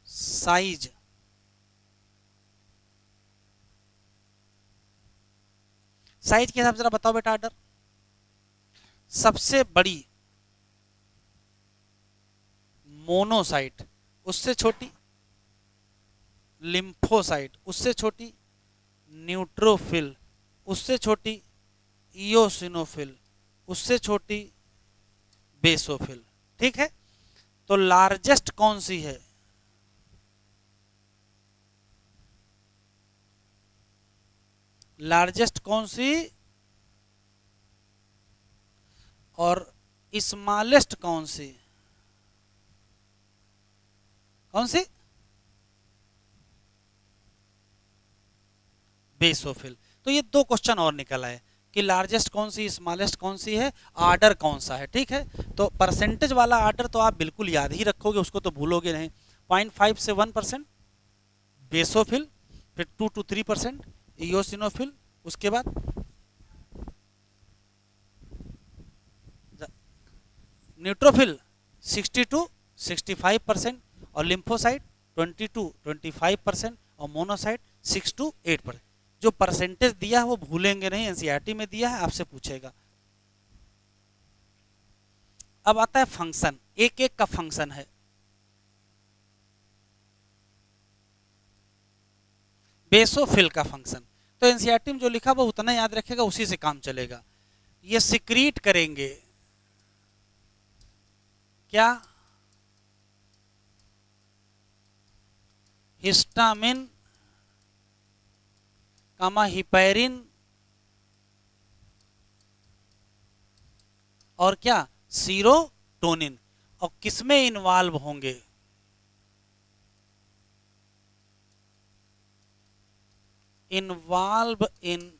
size, size के हिसाब से जरा बताओ बेटा आर्डर। सबसे बड़ी मोनोसाइट, उससे छोटी लिम्फोसाइट, उससे छोटी न्यूट्रोफिल, उससे छोटी इयोसिनोफिल, उससे छोटी बेसोफिल। ठीक है, तो लार्जेस्ट कौन सी है? लार्जेस्ट कौन सी और स्मॉलेस्ट कौन सी? कौन सी? बेसोफिल। तो ये दो क्वेश्चन और निकल आए कि लार्जेस्ट कौन सी, स्मॉलेस्ट कौन सी है, आर्डर कौन सा है। ठीक है, तो परसेंटेज वाला आर्डर तो आप बिल्कुल याद ही रखोगे, उसको तो भूलोगे नहीं। 0.5 से 1% बेसोफिल, फिर 2 to 3% इयोसिनोफिल, उसके बाद न्यूट्रोफिल 60 to 65% और लिम्फोसाइट 20 to 25% और मोनोसाइट 6 to 8%। जो परसेंटेज दिया है वो भूलेंगे नहीं, एनसीईआरटी में दिया है, आपसे पूछेगा। अब आता है फंक्शन, एक एक का फंक्शन है। बेसोफिल का फंक्शन तो एनसीईआरटी में जो लिखा वो उतना याद रखेगा, उसी से काम चलेगा। ये सिक्रीट करेंगे क्या? हिस्टामिन कामा हिपैरिन और क्या? सीरोटोनिन। और किसमें इन्वॉल्व होंगे? इन्वॉल्व इन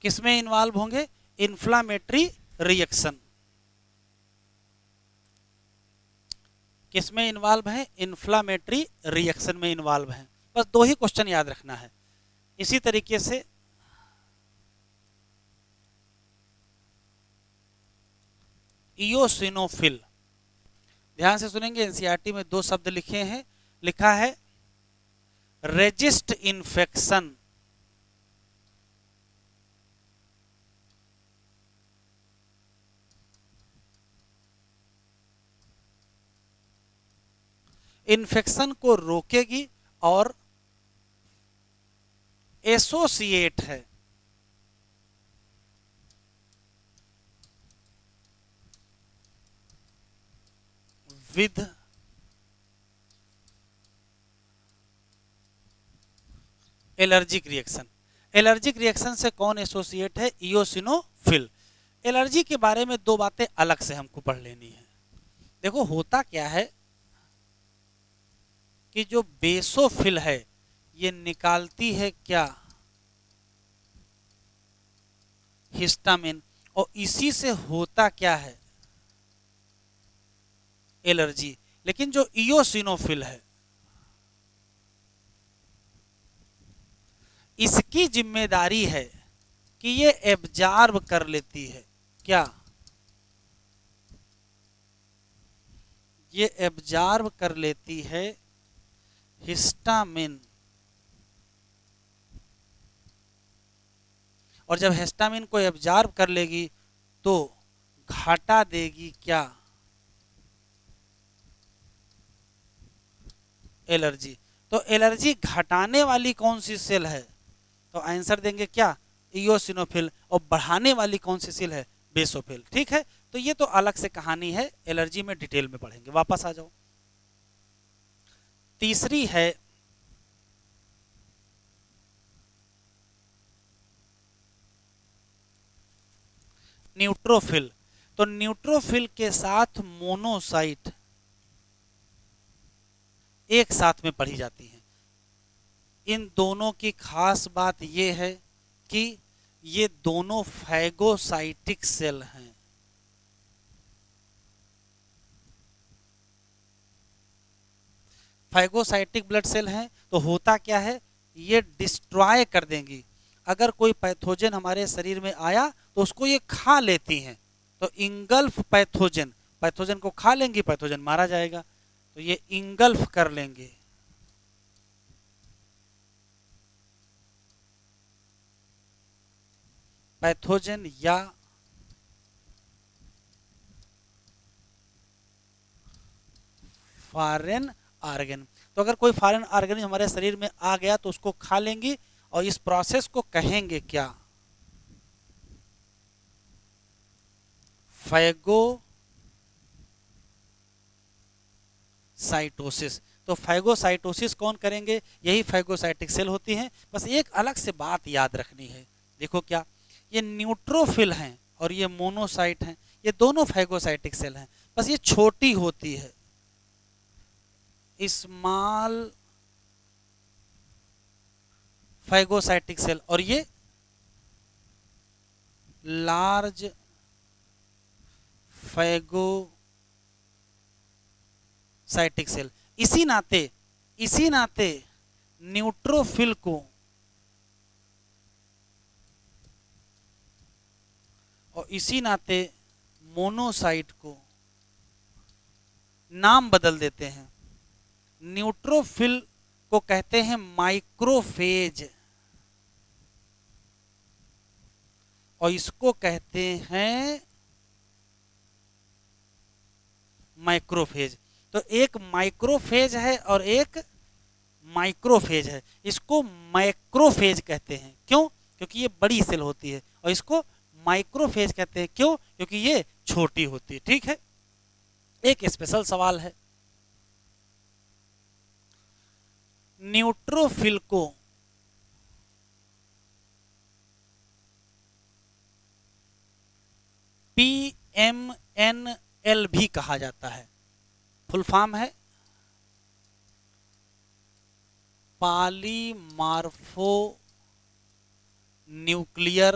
किसमें इन्वॉल्व होंगे? Inflammatory reaction. किसमें इन्वॉल्व है? इन्फ्लामेटरी रिएक्शन में इन्वॉल्व है। बस दो ही क्वेश्चन याद रखना है। इसी तरीके से इयोसिनोफिल, ध्यान से सुनेंगे, एनसीईआरटी में दो शब्द लिखे हैं, लिखा है रेजिस्ट इन्फेक्शन, इन्फेक्शन को रोकेगी और एसोसिएट है with allergic reaction. Allergic reaction से कौन एसोसिएट है? इयोसिनोफिल। एलर्जी के बारे में दो बातें अलग से हमको पढ़ लेनी है। देखो होता क्या है कि जो बेसोफिल है ये निकालती है क्या? हिस्टामिन। और इसी से होता क्या है? एलर्जी। लेकिन जो इयोसिनोफिल है इसकी जिम्मेदारी है कि ये एब्जॉर्ब कर लेती है क्या? ये एब्जॉर्ब कर लेती है हिस्टामिन। और जब हिस्टामिन को एब्जॉर्ब कर लेगी तो घटा देगी क्या? एलर्जी। तो एलर्जी घटाने वाली कौन सी सेल है? तो आंसर देंगे क्या? इयोसिनोफिल। और बढ़ाने वाली कौन सी सेल है? बेसोफिल। ठीक है, तो ये तो अलग से कहानी है, एलर्जी में डिटेल में पढ़ेंगे। वापस आ जाओ। तीसरी है न्यूट्रोफिल। तो न्यूट्रोफिल के साथ मोनोसाइट एक साथ में पढ़ी जाती हैं। इन दोनों की खास बात यह है कि ये दोनों फैगोसाइटिक सेल हैं। फाइगोसाइटिक ब्लड सेल हैं तो होता क्या है, ये डिस्ट्रॉय कर देंगी। अगर कोई पैथोजन हमारे शरीर में आया तो उसको ये खा लेती हैं, तो इंगल्फ पैथोजन, पैथोजन को खा लेंगी, पैथोजन मारा जाएगा, तो ये इंगल्फ कर लेंगे। पैथोजन या फॉरेन ऑर्गेन, तो अगर कोई फॉरेन ऑर्गेन हमारे शरीर में आ गया तो उसको खा लेंगी, और इस प्रोसेस को कहेंगे क्या, फैगोसाइटोसिस। तो फैगोसाइटोसिस कौन करेंगे, यही फैगोसाइटिक सेल होती हैं। बस एक अलग से बात याद रखनी है, देखो क्या, ये न्यूट्रोफिल हैं और ये मोनोसाइट हैं, ये दोनों फैगोसाइटिक सेल हैं, बस ये छोटी होती है, स्मॉल फैगोसाइटिक सेल, और ये लार्ज फैगोसाइटिक सेल। इसी नाते न्यूट्रोफिल को और इसी नाते मोनोसाइट को नाम बदल देते हैं। न्यूट्रोफिल को कहते हैं माइक्रोफेज और इसको कहते हैं माइक्रोफेज। तो एक माइक्रोफेज है और एक माइक्रोफेज है, इसको मैक्रोफेज कहते हैं। क्यों? क्योंकि ये बड़ी सेल होती है, और इसको माइक्रोफेज कहते हैं। क्यों? क्योंकि ये छोटी होती है। ठीक है, एक स्पेशल सवाल है, न्यूट्रोफिल को PMNL भी कहा जाता है। फुल फॉर्म है polymorphonuclear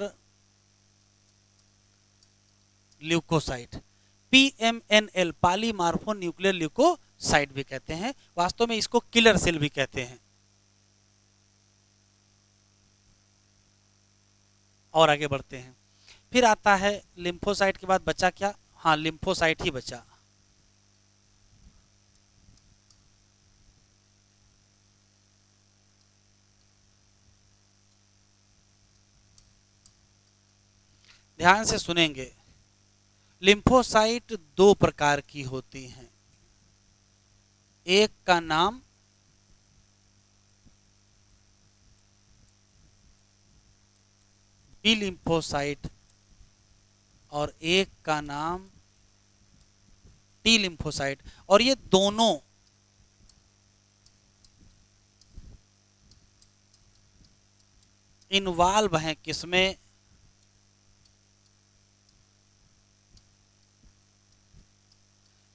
leukocyte. PMNL polymorphonuclear leukocyte भी कहते हैं, वास्तव में इसको किलर सेल भी कहते हैं। और आगे बढ़ते हैं, फिर आता है लिम्फोसाइट के बाद बचा क्या, हाँ लिम्फोसाइट ही बचा। ध्यान से सुनेंगे, लिम्फोसाइट दो प्रकार की होती हैं, एक का नाम बी लिम्फोसाइट और एक का नाम टी लिम्फोसाइट। और ये दोनों इन्वॉल्व हैं किसमें,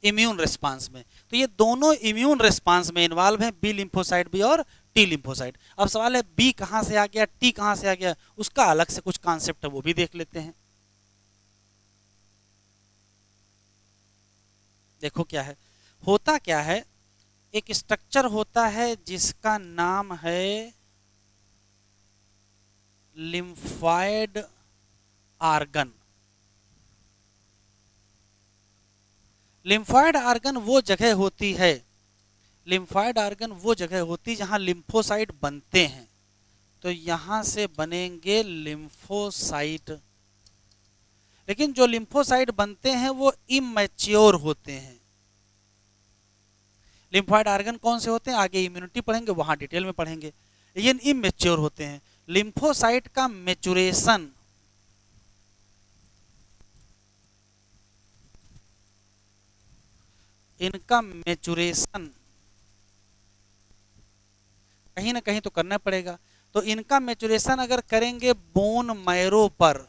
इम्यून रिस्पांस में। तो ये दोनों इम्यून रिस्पांस में इन्वॉल्व हैं, बी लिम्फोसाइट भी और टी लिम्फोसाइट। अब सवाल है बी कहां से आ गया, टी कहां से आ गया, उसका अलग से कुछ कॉन्सेप्ट है, वो भी देख लेते हैं। देखो क्या है, होता क्या है, एक स्ट्रक्चर होता है जिसका नाम है लिम्फॉइड ऑर्गन। लिम्फॉइड ऑर्गन वो जगह होती है, लिम्फॉइड ऑर्गन वो जगह होती है जहां लिम्फोसाइट बनते हैं। तो यहां से बनेंगे लिम्फोसाइट, लेकिन जो लिम्फोसाइट बनते हैं वो इमैच्योर होते हैं। लिम्फॉइड ऑर्गन कौन से होते हैं, आगे इम्यूनिटी पढ़ेंगे, वहां डिटेल में पढ़ेंगे, लेकिन इमैच्योर होते हैं। लिम्फोसाइट का मैच्योरेशन इनका मैच्योरेशन कहीं ना कहीं तो करना पड़ेगा। तो इनका मैच्योरेशन अगर करेंगे बोन मैरो पर,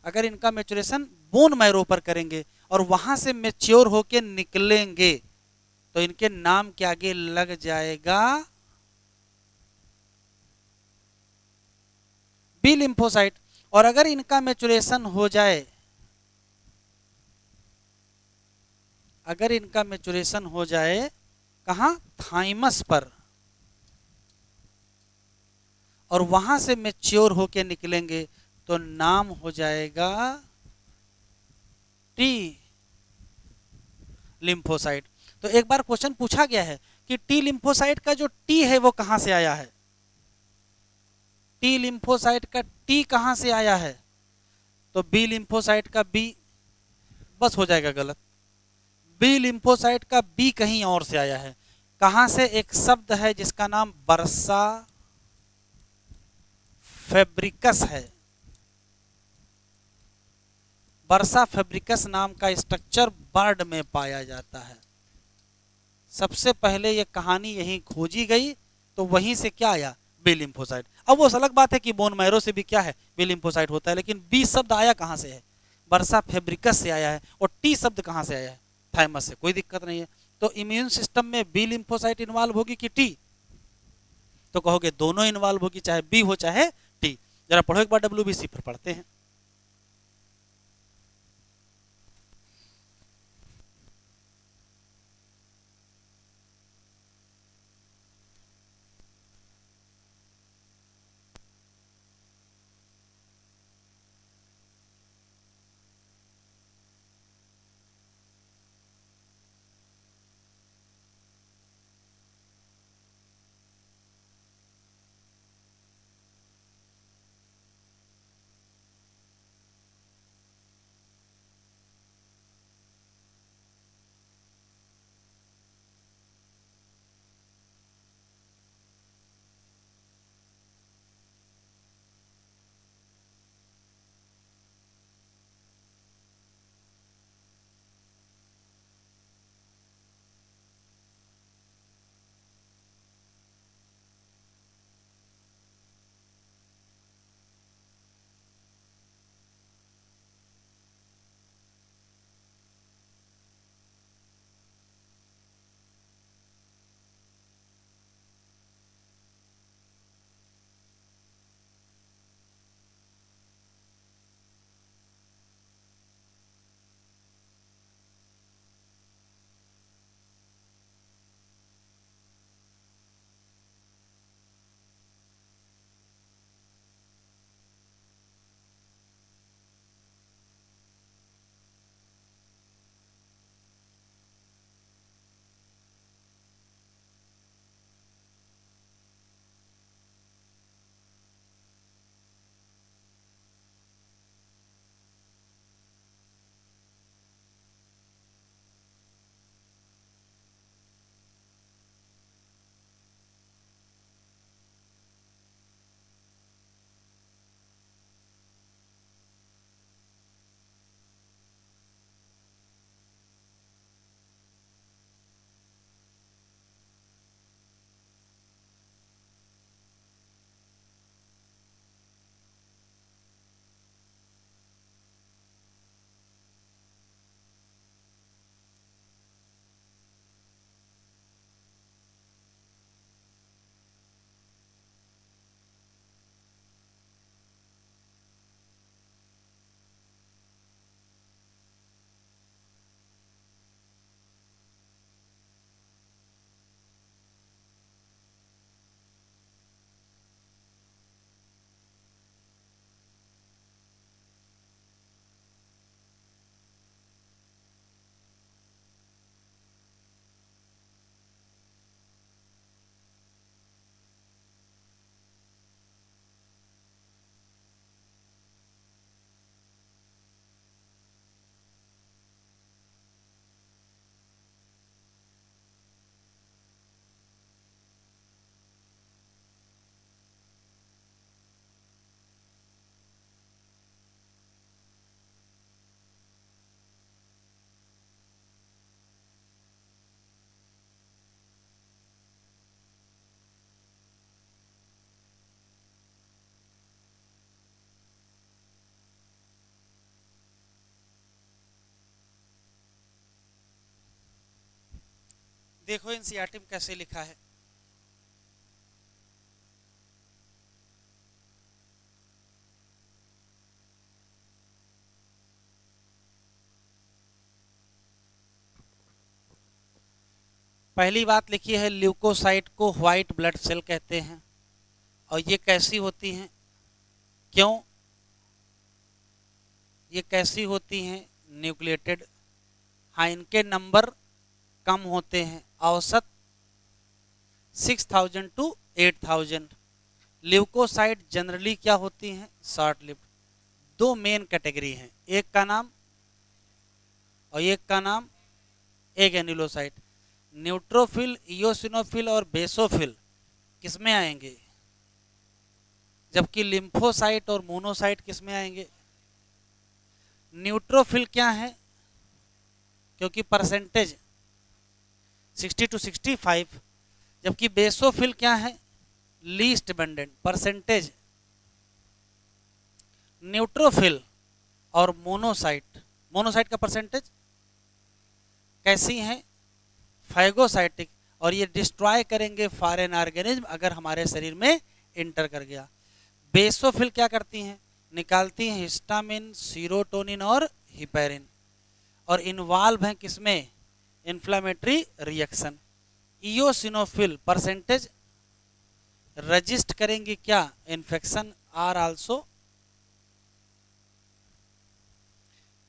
अगर इनका मैच्योरेशन बोन मैरो पर करेंगे और वहां से मैच्योर होके निकलेंगे तो इनके नाम के आगे लग जाएगा बी लिम्फोसाइट। और अगर इनका मैच्योरेशन हो जाए, अगर इनका मैचुरेशन हो जाए कहाँ, थाइमस पर, और वहां से मैच्योर होके निकलेंगे तो नाम हो जाएगा टी लिम्फोसाइट। तो एक बार क्वेश्चन पूछा गया है कि टी लिम्फोसाइट का जो टी है वो कहां से आया है, टी लिम्फोसाइट का टी कहां से आया है, तो बी लिम्फोसाइट का बी, बस हो जाएगा गलत। बी लिम्फोसाइट का बी कहीं और से आया है। कहां से, एक शब्द है जिसका नाम बर्सा फेब्रिकस है। बर्सा फेब्रिकस नाम का स्ट्रक्चर बर्ड में पाया जाता है। सबसे पहले ये कहानी यहीं खोजी गई, तो वहीं से क्या आया, बी लिम्फोसाइट। अब वो अलग बात है कि बोन मैरो से भी क्या है, बी लिम्फोसाइट होता है, लेकिन बी शब्द आया कहां से है, बर्सा फेब्रिकस से आया है। और टी शब्द कहां से आया है, थाइमस से। कोई दिक्कत नहीं है। तो इम्यून सिस्टम में बी लिम्फोसाइट इन्वॉल्व होगी कि टी, तो कहोगे दोनों इन्वॉल्व होगी, चाहे बी हो चाहे टी। जरा पढ़ो एक बार डब्ल्यूबीसी, फिर पढ़ते हैं। देखो एनसीईआरटी में कैसे लिखा है, पहली बात लिखी है, ल्यूकोसाइट को व्हाइट ब्लड सेल कहते हैं। और ये कैसी होती हैं, क्यों ये कैसी होती हैं? न्यूक्लिएटेड। हाँ, इनके नंबर कम होते हैं, औसत 6000 टू 8000। ल्यूकोसाइट जनरली क्या होती हैं? Short lived. दो मेन कैटेगरी हैं, एक का नाम और एक का नाम एग्रेनुलोसाइट। न्यूट्रोफिल, इयोसिनोफिल और बेसोफिल किसमें आएंगे? जबकि लिम्फोसाइट और मोनोसाइट किसमें आएंगे? न्यूट्रोफिल क्या है? क्योंकि परसेंटेज 60 टू 65। जबकि बेसोफिल क्या है? Least abundant percentage. न्यूट्रोफिल और मोनोसाइट का परसेंटेज कैसी है? फैगोसाइटिक। और ये डिस्ट्रॉय करेंगे फॉरेन ऑर्गेनिज्म अगर हमारे शरीर में इंटर कर गया। बेसोफिल क्या करती हैं? निकालती हैं हिस्टामिन, सीरोटोनिन और हिपेरिन, और इन्वॉल्व हैं किसमें? Inflammatory reaction. Eosinophil percentage resist करेंगे क्या? Infection, are also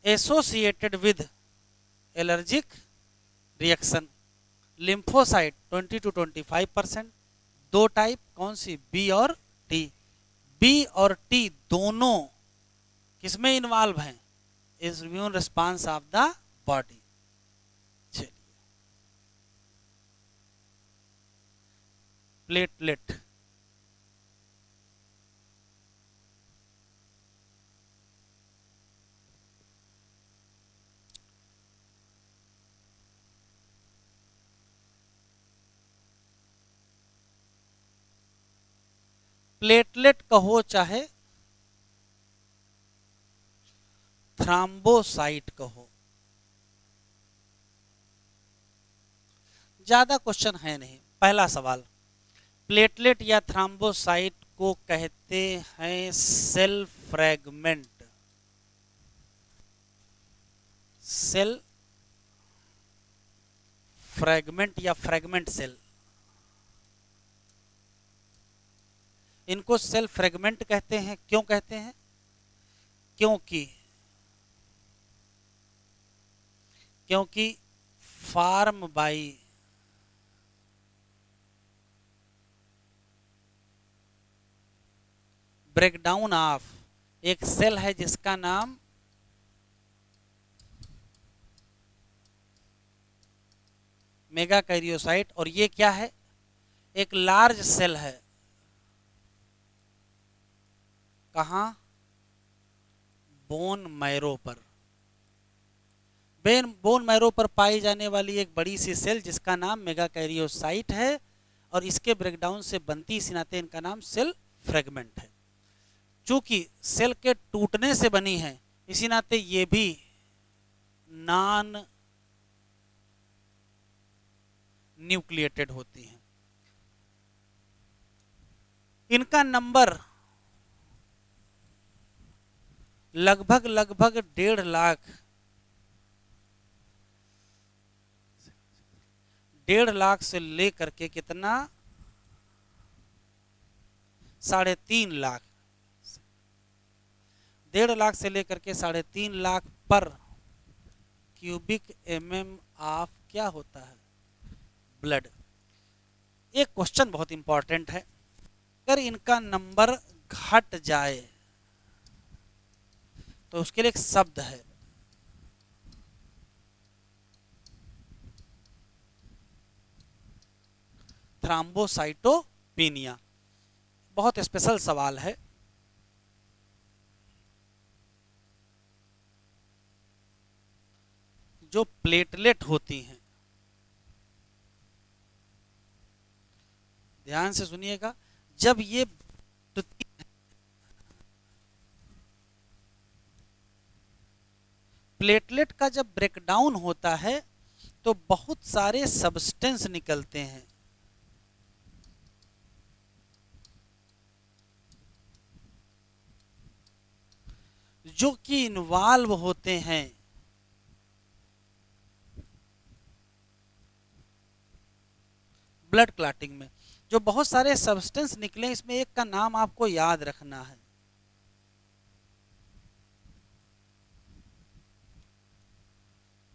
associated with allergic reaction. Lymphocyte 20 to 25%। दो टाइप, कौन सी? बी और टी। बी और टी दोनों किसमें इन्वॉल्व हैं? Immune response of the body. चलिए, प्लेटलेट। प्लेटलेट कहो चाहे थ्राम्बोसाइट कहो, ज्यादा क्वेश्चन है नहीं। पहला सवाल, प्लेटलेट या थ्राम्बोसाइट को कहते हैं सेल फ्रैगमेंट। सेल फ्रैगमेंट या फ्रैगमेंट सेल, इनको सेल फ्रैगमेंट कहते हैं। क्यों कहते हैं? क्योंकि फॉर्म बाई ब्रेकडाउन ऑफ एक सेल है जिसका नाम मेगाकैरियोसाइट, और ये क्या है? एक लार्ज सेल है। कहां? बोन मैरो पर। बोन मैरो पर पाई जाने वाली एक बड़ी सी सेल जिसका नाम मेगाकैरियोसाइट है, और इसके ब्रेकडाउन से बनती इसी नाते इनका नाम सेल फ्रैगमेंट है। चूंकि सेल के टूटने से बनी है, इसी नाते ये भी नॉन न्यूक्लिएटेड होती हैं। इनका नंबर लगभग 1.5 लाख से लेकर के कितना 3.5 लाख, 1.5 लाख से लेकर के 3.5 लाख पर क्यूबिक mm ऑफ क्या होता है? ब्लड। एक क्वेश्चन बहुत इंपॉर्टेंट है, अगर इनका नंबर घट जाए तो उसके लिए एक शब्द है, थ्राम्बोसाइटोपिनिया। बहुत स्पेशल सवाल है। जो प्लेटलेट होती हैं, ध्यान से सुनिएगा, जब ये प्लेटलेट का जब ब्रेकडाउन होता है तो बहुत सारे सब्सटेंस निकलते हैं, जो कि इन्वॉल्व होते हैं ब्लड क्लॉटिंग में जो बहुत सारे सब्सटेंस निकले, इसमें एक का नाम आपको याद रखना है,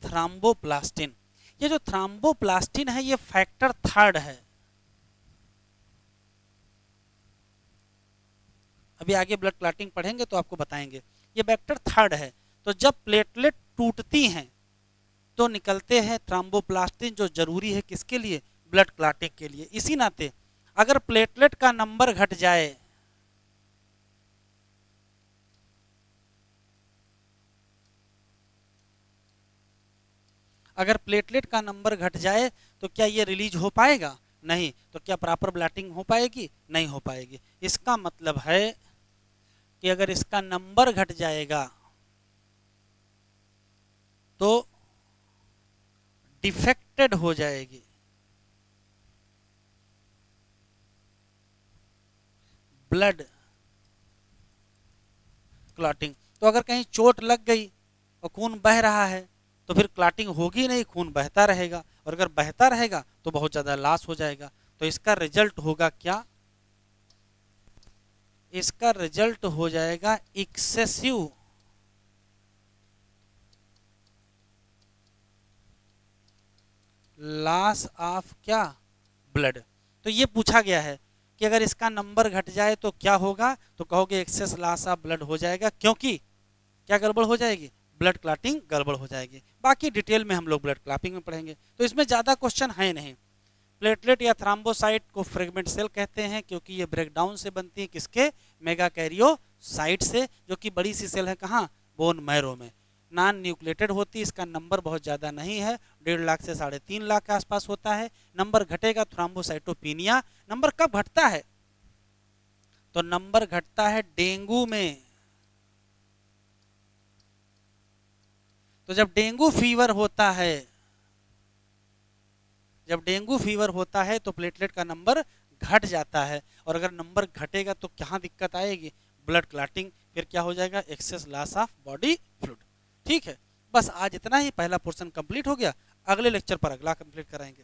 थ्रोम्बोप्लास्टिन। ये जो थ्रोम्बोप्लास्टिन है ये फैक्टर थर्ड है। अभी आगे ब्लड क्लॉटिंग पढ़ेंगे तो आपको बताएंगे, ये फैक्टर थर्ड है। तो जब प्लेटलेट टूटती हैं तो निकलते हैं थ्रोम्बोप्लास्टिन, जो जरूरी है किसके लिए, ब्लड क्लॉटिंग के लिए। इसी नाते अगर प्लेटलेट का नंबर घट जाए, अगर प्लेटलेट का नंबर घट जाए तो क्या ये रिलीज हो पाएगा, नहीं। तो क्या प्रॉपर ब्लॉटिंग हो पाएगी, नहीं हो पाएगी। इसका मतलब है कि अगर इसका नंबर घट जाएगा तो डिफेक्टेड हो जाएगी ब्लड क्लॉटिंग। तो अगर कहीं चोट लग गई और खून बह रहा है तो फिर क्लॉटिंग होगी नहीं, खून बहता रहेगा, और अगर बहता रहेगा तो बहुत ज्यादा लॉस हो जाएगा। तो इसका रिजल्ट होगा क्या, इसका रिजल्ट हो जाएगा एक्सेसिव लॉस ऑफ क्या, ब्लड। तो ये पूछा गया है कि अगर इसका नंबर घट जाए तो क्या होगा, तो कहोगे एक्सेस लॉस ऑफ ब्लड हो जाएगा, क्योंकि क्या गड़बड़ हो जाएगी, ब्लड क्लॉटिंग गड़बड़ हो जाएगी। बाकी डिटेल में हम लोग ब्लड क्लॉटिंग में पढ़ेंगे, तो इसमें ज़्यादा क्वेश्चन है नहीं। प्लेटलेट या थ्रोम्बोसाइट को फ्रेगमेंट सेल कहते हैं क्योंकि ये ब्रेकडाउन से बनती है, किसके, मेगा कैरियोसाइट से, जो कि बड़ी सी सेल है कहाँ, बोन मैरो में। नॉन न्यूक्लिएटेड होती है, इसका नंबर बहुत ज़्यादा नहीं है, 1.5 लाख से 3.5 लाख के आसपास होता है। नंबर घटेगा थ्रोम्बोसाइटोपिनिया। नंबर कब घटता है, तो नंबर घटता है डेंगू में। तो जब डेंगू फीवर होता है, जब डेंगू फीवर होता है तो प्लेटलेट का नंबर घट जाता है, और अगर नंबर घटेगा तो क्या दिक्कत आएगी, ब्लड क्लॉटिंग, फिर क्या हो जाएगा, excess loss of body fluid. ठीक है, बस आज इतना ही, पहला पोर्शन कंप्लीट हो गया। अगले लेक्चर पर अगला कंप्लीट कराएंगे।